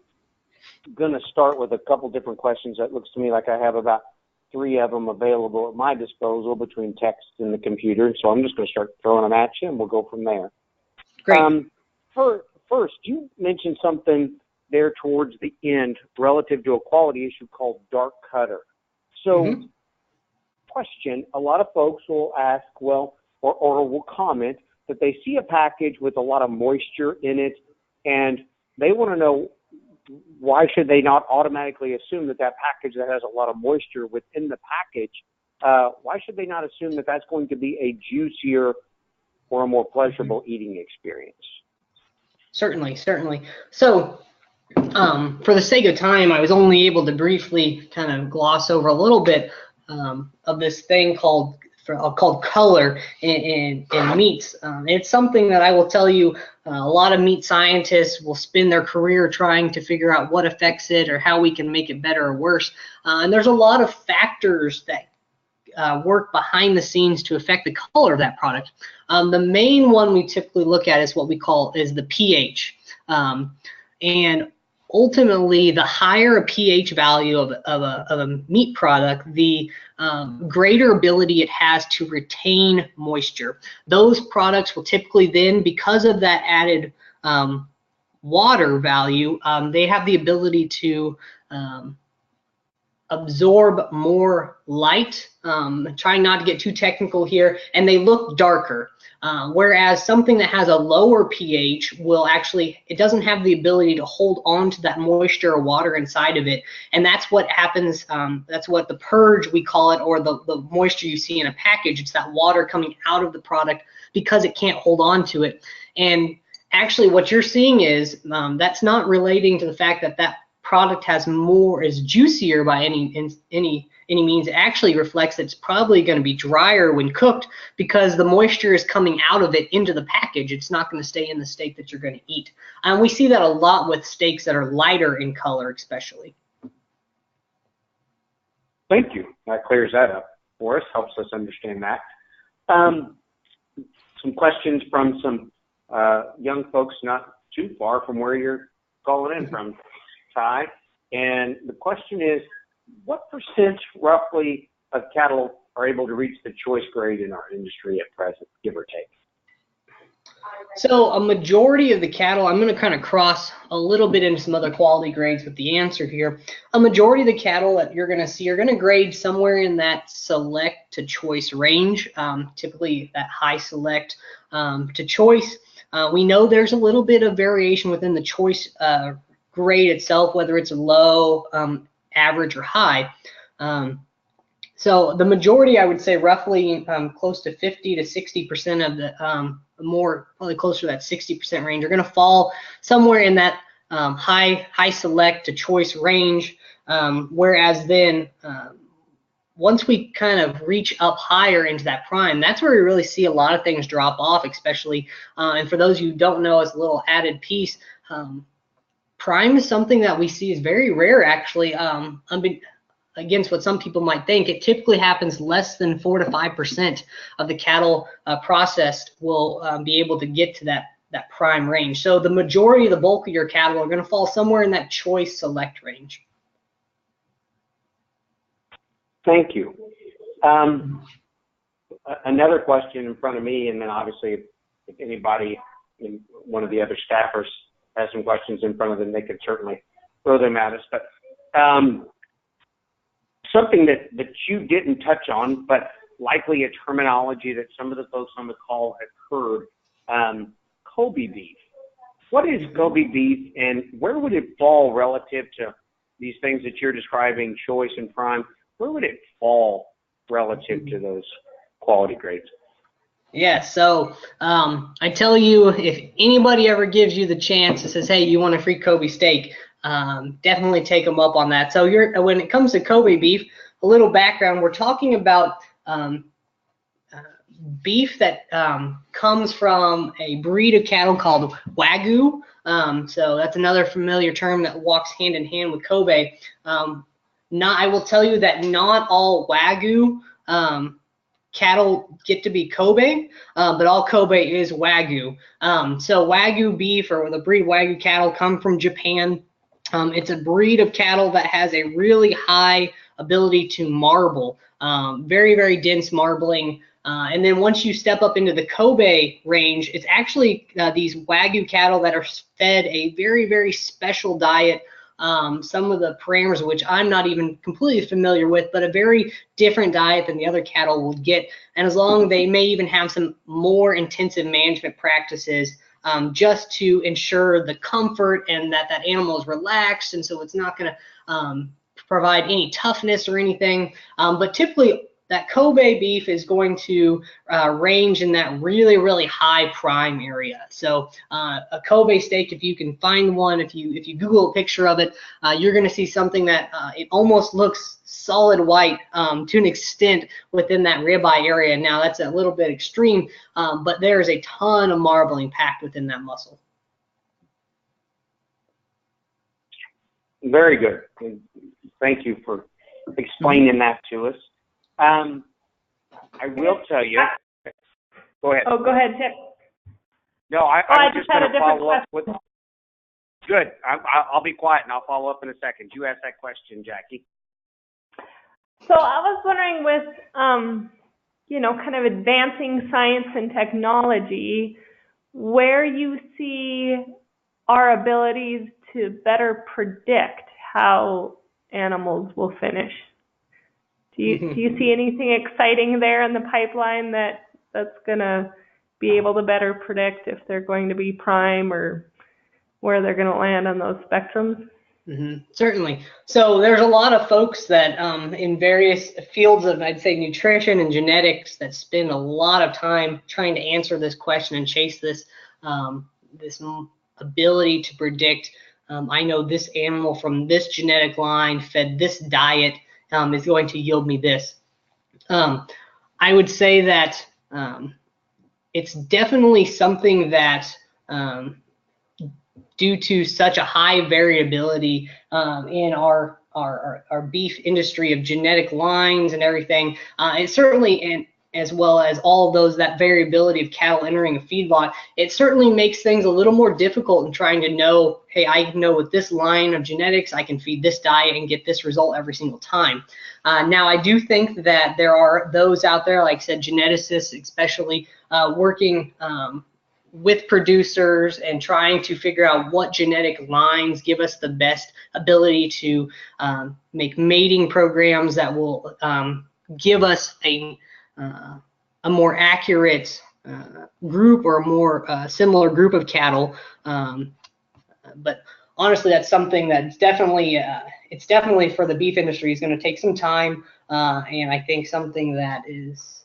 going to start with a couple different questions. It looks to me like I have about 3 of them available at my disposal between text and the computer. So I'm just going to start throwing them at you, and we'll go from there. Great. First, you mentioned something there towards the end relative to a quality issue called dark cutter. So, question, a lot of folks will ask, well, or will comment that they see a package with a lot of moisture in it, and they want to know, why should they not automatically assume that that package that has a lot of moisture within the package, why should they not assume that that's going to be a juicier or a more pleasurable eating experience? Certainly. So, for the sake of time, I was only able to briefly kind of gloss over a little bit of this thing called color in meats. It's something that I will tell you, a lot of meat scientists will spend their career trying to figure out what affects it or how we can make it better or worse. And there's a lot of factors that work behind the scenes to affect the color of that product. The main one we typically look at is what we call the pH. And ultimately, the higher a pH value of a meat product, the greater ability it has to retain moisture. Those products will typically then, because of that added water value, they have the ability to absorb more light, trying not to get too technical here, and they look darker. Whereas something that has a lower pH will actually, it doesn't have the ability to hold on to that moisture or water inside of it. And that's what happens, that's what the purge, we call it, or the moisture you see in a package. It's that water coming out of the product because it can't hold on to it. And actually what you're seeing is, that's not relating to the fact that that product has more, is juicier by any means. It actually reflects that it's probably going to be drier when cooked because the moisture is coming out of it into the package. It's not going to stay in the steak that you're going to eat. And we see that a lot with steaks that are lighter in color, especially. Thank you. That clears that up for us, helps us understand that. Some questions from some young folks not too far from where you're calling in from, Ty. And the question is, what percent roughly of cattle are able to reach the choice grade in our industry at present, give or take? So a majority of the cattle, I'm going to kind of cross a little bit into some other quality grades with the answer here. A majority of the cattle that you're going to see are going to grade somewhere in that select to choice range, typically that high select to choice. We know there's a little bit of variation within the choice grade itself, whether it's a low, average, or high. So the majority, I would say roughly close to 50 to 60% of the probably closer to that 60% range are going to fall somewhere in that high select to choice range. Whereas then once we kind of reach up higher into that prime, that's where we really see a lot of things drop off, especially. And for those who don't know, as a little added piece, prime is something that we see is very rare, actually. Against what some people might think, it typically happens less than 4 to 5% of the cattle processed will be able to get to that prime range. So the majority, the bulk of your cattle are going to fall somewhere in that choice select range. Thank you. Another question in front of me, and then obviously if anybody, one of the other staffers has some questions in front of them, they could certainly throw them at us. But something that you didn't touch on, but likely a terminology that some of the folks on the call have heard, Kobe beef. What is Kobe beef, and where would it fall relative to these things that you're describing, choice and prime? Where would it fall relative to those quality grades? Yeah, so I tell you, if anybody ever gives you the chance and says, hey, you want a free Kobe steak, definitely take them up on that. So when it comes to Kobe beef, a little background, we're talking about beef that comes from a breed of cattle called Wagyu. So that's another familiar term that walks hand in hand with Kobe. I will tell you that not all Wagyu cattle get to be Kobe, but all Kobe is Wagyu. So Wagyu beef, or the breed Wagyu cattle, come from Japan. It's a breed of cattle that has a really high ability to marble, very, very dense marbling. And then once you step up into the Kobe range, it's actually these Wagyu cattle that are fed a very, very special diet. Some of the parameters of which I'm not even completely familiar with, but a very different diet than the other cattle will get. And as long they may even have some more intensive management practices just to ensure the comfort and that that animal is relaxed, and so it's not going to provide any toughness or anything. But typically that Kobe beef is going to range in that really, really high prime area. So a Kobe steak, if you can find one, if you Google a picture of it, you're going to see something that it almost looks solid white to an extent within that ribeye area. Now that's a little bit extreme, but there is a ton of marbling packed within that muscle. Very good. Thank you for explaining that to us. I will tell you. Go ahead. Oh, go ahead, Chip. No, I was just going to follow up with. Good. I'll be quiet and I'll follow up in a second. You asked that question, Jackie. So I was wondering, with kind of advancing science and technology, where you see our abilities to better predict how animals will finish. Do you see anything exciting there in the pipeline that's going to be able to better predict if they're going to be prime or where they're going to land on those spectrums? Certainly. So there's a lot of folks that in various fields of, I'd say, nutrition and genetics that spend a lot of time trying to answer this question and chase this this ability to predict. I know this animal from this genetic line fed this diet is going to yield me this. I would say that it's definitely something that due to such a high variability in our beef industry of genetic lines and everything, it certainly, and as well as all of those, that variability of cattle entering a feedlot, it certainly makes things a little more difficult in trying to know, hey, I know with this line of genetics, I can feed this diet and get this result every single time. Now, I do think that there are those out there, like I said, geneticists especially, working with producers and trying to figure out what genetic lines give us the best ability to make mating programs that will give us a more accurate group or a more similar group of cattle. But honestly, that's something that's definitely, it's definitely for the beef industry is going to take some time, and I think something that is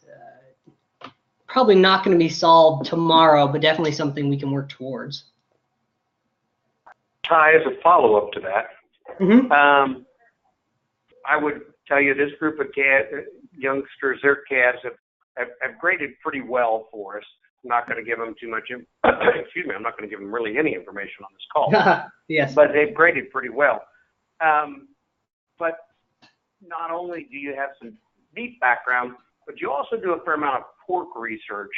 probably not going to be solved tomorrow, but definitely something we can work towards. Ty, as a follow-up to that, I would tell you this group of youngsters, their calves have graded pretty well for us. I'm not going to give them too much, excuse me, I'm not going to give them really any information on this call. Yes. But they've graded pretty well. But not only do you have some beef background, but you also do a fair amount of pork research.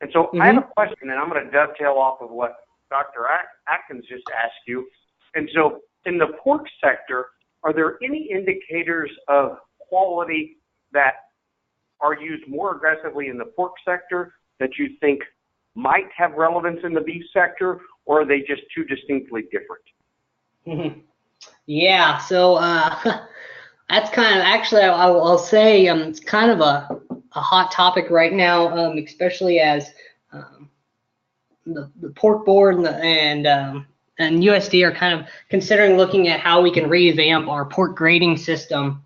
And so I have a question, and I'm going to dovetail off of what Dr. Atkins just asked you. And so in the pork sector, are there any indicators of quality that are used more aggressively in the pork sector that you think might have relevance in the beef sector, or are they just too distinctly different? Yeah, so that's kind of, actually, I'll say it's kind of a hot topic right now, especially as the pork board and USD are kind of considering looking at how we can revamp our pork grading system.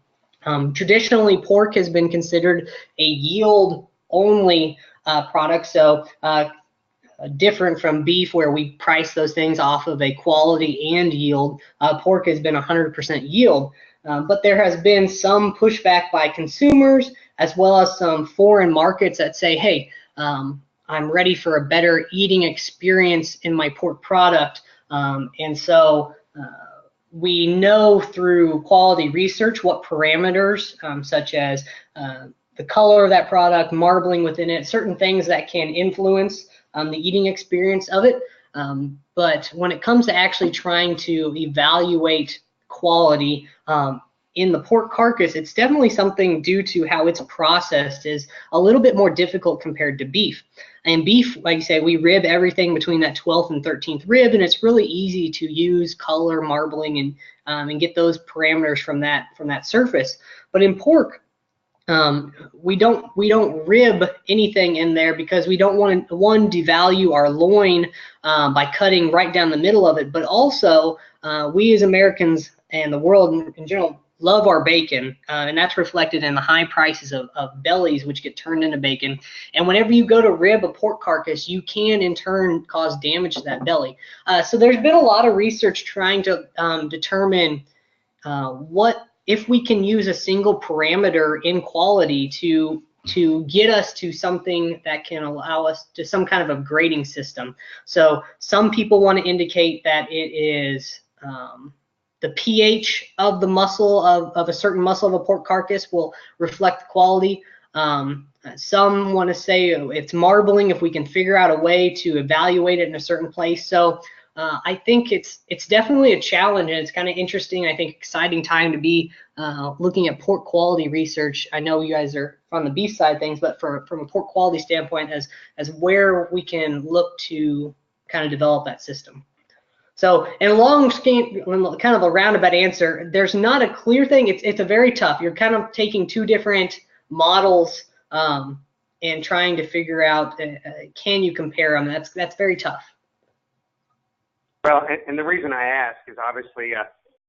Traditionally, pork has been considered a yield-only product, so different from beef where we price those things off of a quality and yield. Pork has been 100% yield, but there has been some pushback by consumers as well as some foreign markets that say, hey, I'm ready for a better eating experience in my pork product. And so we know through quality research what parameters, such as the color of that product, marbling within it, certain things that can influence the eating experience of it. But when it comes to actually trying to evaluate quality, in the pork carcass, it's definitely something due to how it's processed is a little bit more difficult compared to beef. And beef, like you say, we rib everything between that 12th and 13th rib, and it's really easy to use color, marbling, and get those parameters from that surface. But in pork, we don't rib anything in there because we don't want to, one, devalue our loin by cutting right down the middle of it, but also we as Americans and the world in general love our bacon, and that's reflected in the high prices of bellies, which get turned into bacon. And whenever you go to rib a pork carcass, you can in turn cause damage to that belly. So there's been a lot of research trying to determine what if we can use a single parameter in quality to get us to something that can allow us to some kind of a grading system. So some people want to indicate that it is the pH of the muscle of a certain muscle of a pork carcass will reflect the quality. Some want to say it's marbling if we can figure out a way to evaluate it in a certain place. So I think it's definitely a challenge, and it's kind of interesting. I think exciting time to be looking at pork quality research. I know you guys are from the beef side of things, but from a pork quality standpoint, as where we can look to kind of develop that system. So in a long scheme, kind of a roundabout answer, there's not a clear thing. It's a very tough. You're kind of taking two different models and trying to figure out can you compare them. That's very tough. Well, and the reason I ask is obviously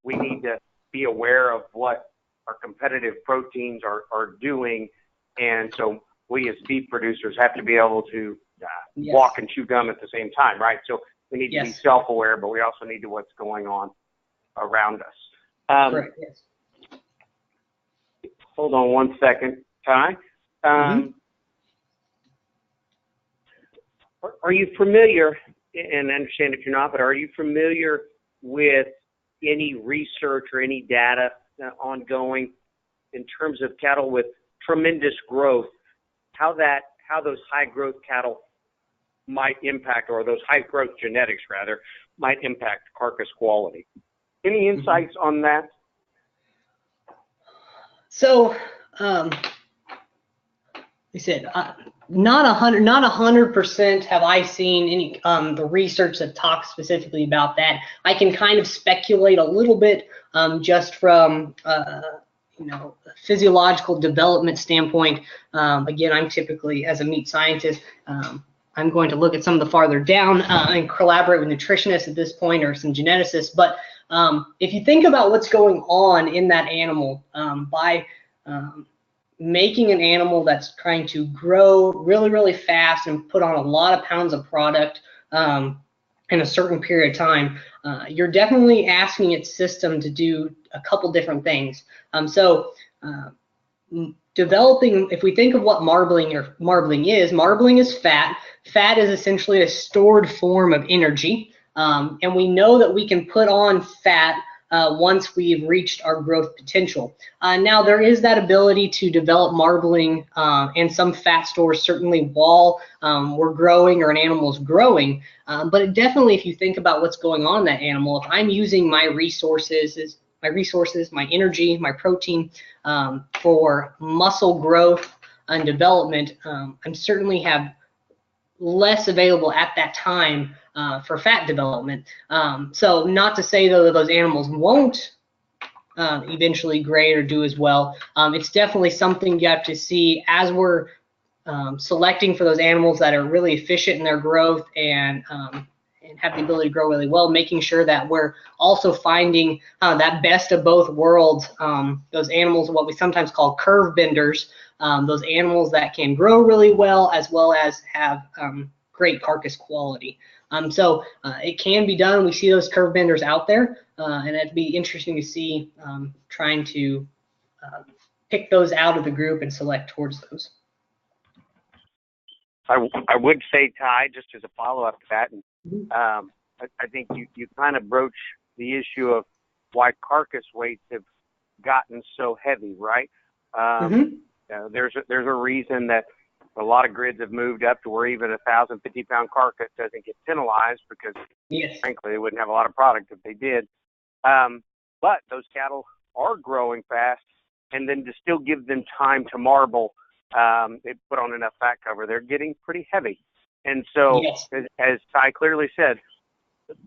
we need to be aware of what our competitive proteins are doing, and so we as beef producers have to be able to Yes. walk and chew gum at the same time, right? So we need to be Yes. self-aware, but we also need to what's going on around us. Correct. Yes. Hold on one second, Ty. Are you familiar, and I understand if you're not, but are you familiar with any research or any data ongoing in terms of cattle with tremendous growth, how those high growth cattle might impact, or those high growth genetics rather, might impact carcass quality? Any insights on that? So, they said not 100% have I seen any the research that talks specifically about that. I can kind of speculate a little bit just from physiological development standpoint. Again, I'm typically, as a meat scientist, I'm going to look at some of the farther down and collaborate with nutritionists at this point or some geneticists. But if you think about what's going on in that animal by making an animal that's trying to grow really, really fast and put on a lot of pounds of product in a certain period of time, you're definitely asking its system to do a couple different things. Developing, if we think of what marbling is fat. Fat is essentially a stored form of energy, and we know that we can put on fat once we've reached our growth potential. Now there is that ability to develop marbling and some fat stores certainly while we're growing or an animal's growing, but it definitely, if you think about what's going on in that animal, if I'm using my resources, my energy, my protein for muscle growth and development, I certainly have less available at that time for fat development. So not to say though that those animals won't eventually grade or do as well. It's definitely something you have to see as we're selecting for those animals that are really efficient in their growth and have the ability to grow really well, making sure that we're also finding that best of both worlds, those animals, what we sometimes call curve benders, those animals that can grow really well as have great carcass quality. So it can be done. We see those curve benders out there, and it'd be interesting to see trying to pick those out of the group and select towards those. I would say, Ty, just as a follow-up to that, and I think you kind of broach the issue of why carcass weights have gotten so heavy, right? There's a reason that a lot of grids have moved up to where even a 1,050-pound carcass doesn't get penalized because, frankly, they wouldn't have a lot of product if they did. But those cattle are growing fast, and then to still give them time to marble, they put on enough fat cover. They're getting pretty heavy. And so, Yes. as Ty clearly said,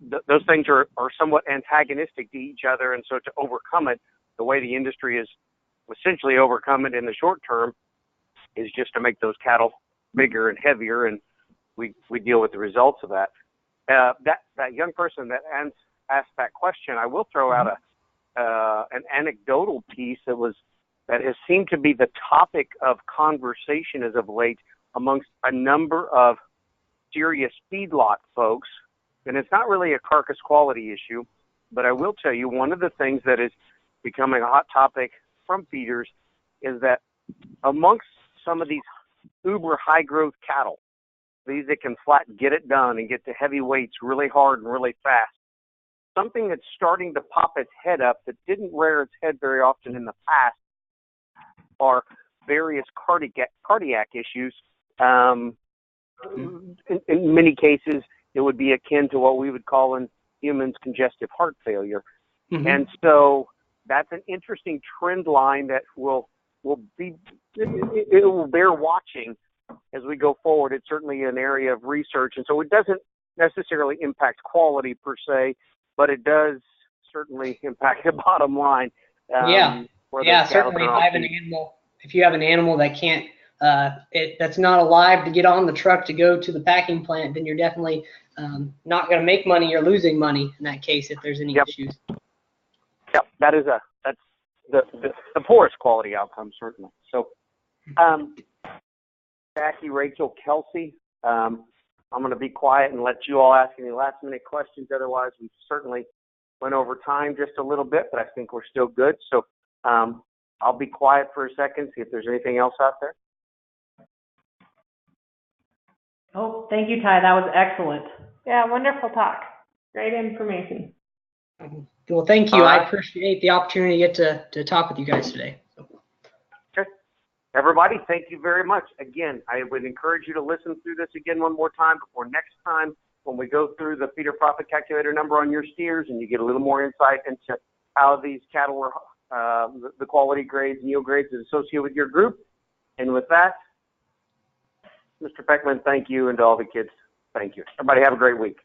those things are somewhat antagonistic to each other. And so to overcome it, the way the industry is essentially overcome it in the short term is just to make those cattle bigger and heavier, and we deal with the results of that. That young person that asked that question, I will throw out an anecdotal piece that has seemed to be the topic of conversation as of late amongst a number of serious feedlot folks, and it's not really a carcass quality issue, but I will tell you one of the things that is becoming a hot topic from feeders is that amongst some of these uber high growth cattle, these that can flat get it done and get to heavy weights really hard and really fast, something that's starting to pop its head up that didn't rear its head very often in the past are various cardiac issues. In many cases, it would be akin to what we would call in humans congestive heart failure. And so that's an interesting trend line that will bear watching as we go forward. It's certainly an area of research, and so it doesn't necessarily impact quality per se, but it does certainly impact the bottom line. Certainly. If you have an animal that can't, that's not alive to get on the truck to go to the packing plant, then you're definitely not going to make money. You're losing money in that case if there's any issues. Yep, that's the poorest quality outcome, certainly. So, Jackie, Rachel, Kelsey, I'm going to be quiet and let you all ask any last minute questions. Otherwise, we certainly went over time just a little bit, but I think we're still good. So I'll be quiet for a second, see if there's anything else out there. Oh, thank you, Ty. That was excellent. Yeah, wonderful talk. Great information. Well, thank you. I appreciate the opportunity to get to talk with you guys today. Okay. Everybody, thank you very much. Again, I would encourage you to listen through this again one more time before next time when we go through the feeder profit calculator number on your steers and you get a little more insight into how these cattle are, the quality grades and yield grades is associated with your group. And with that, Mr. Peckman, thank you, and to all the kids, thank you. Everybody have a great week.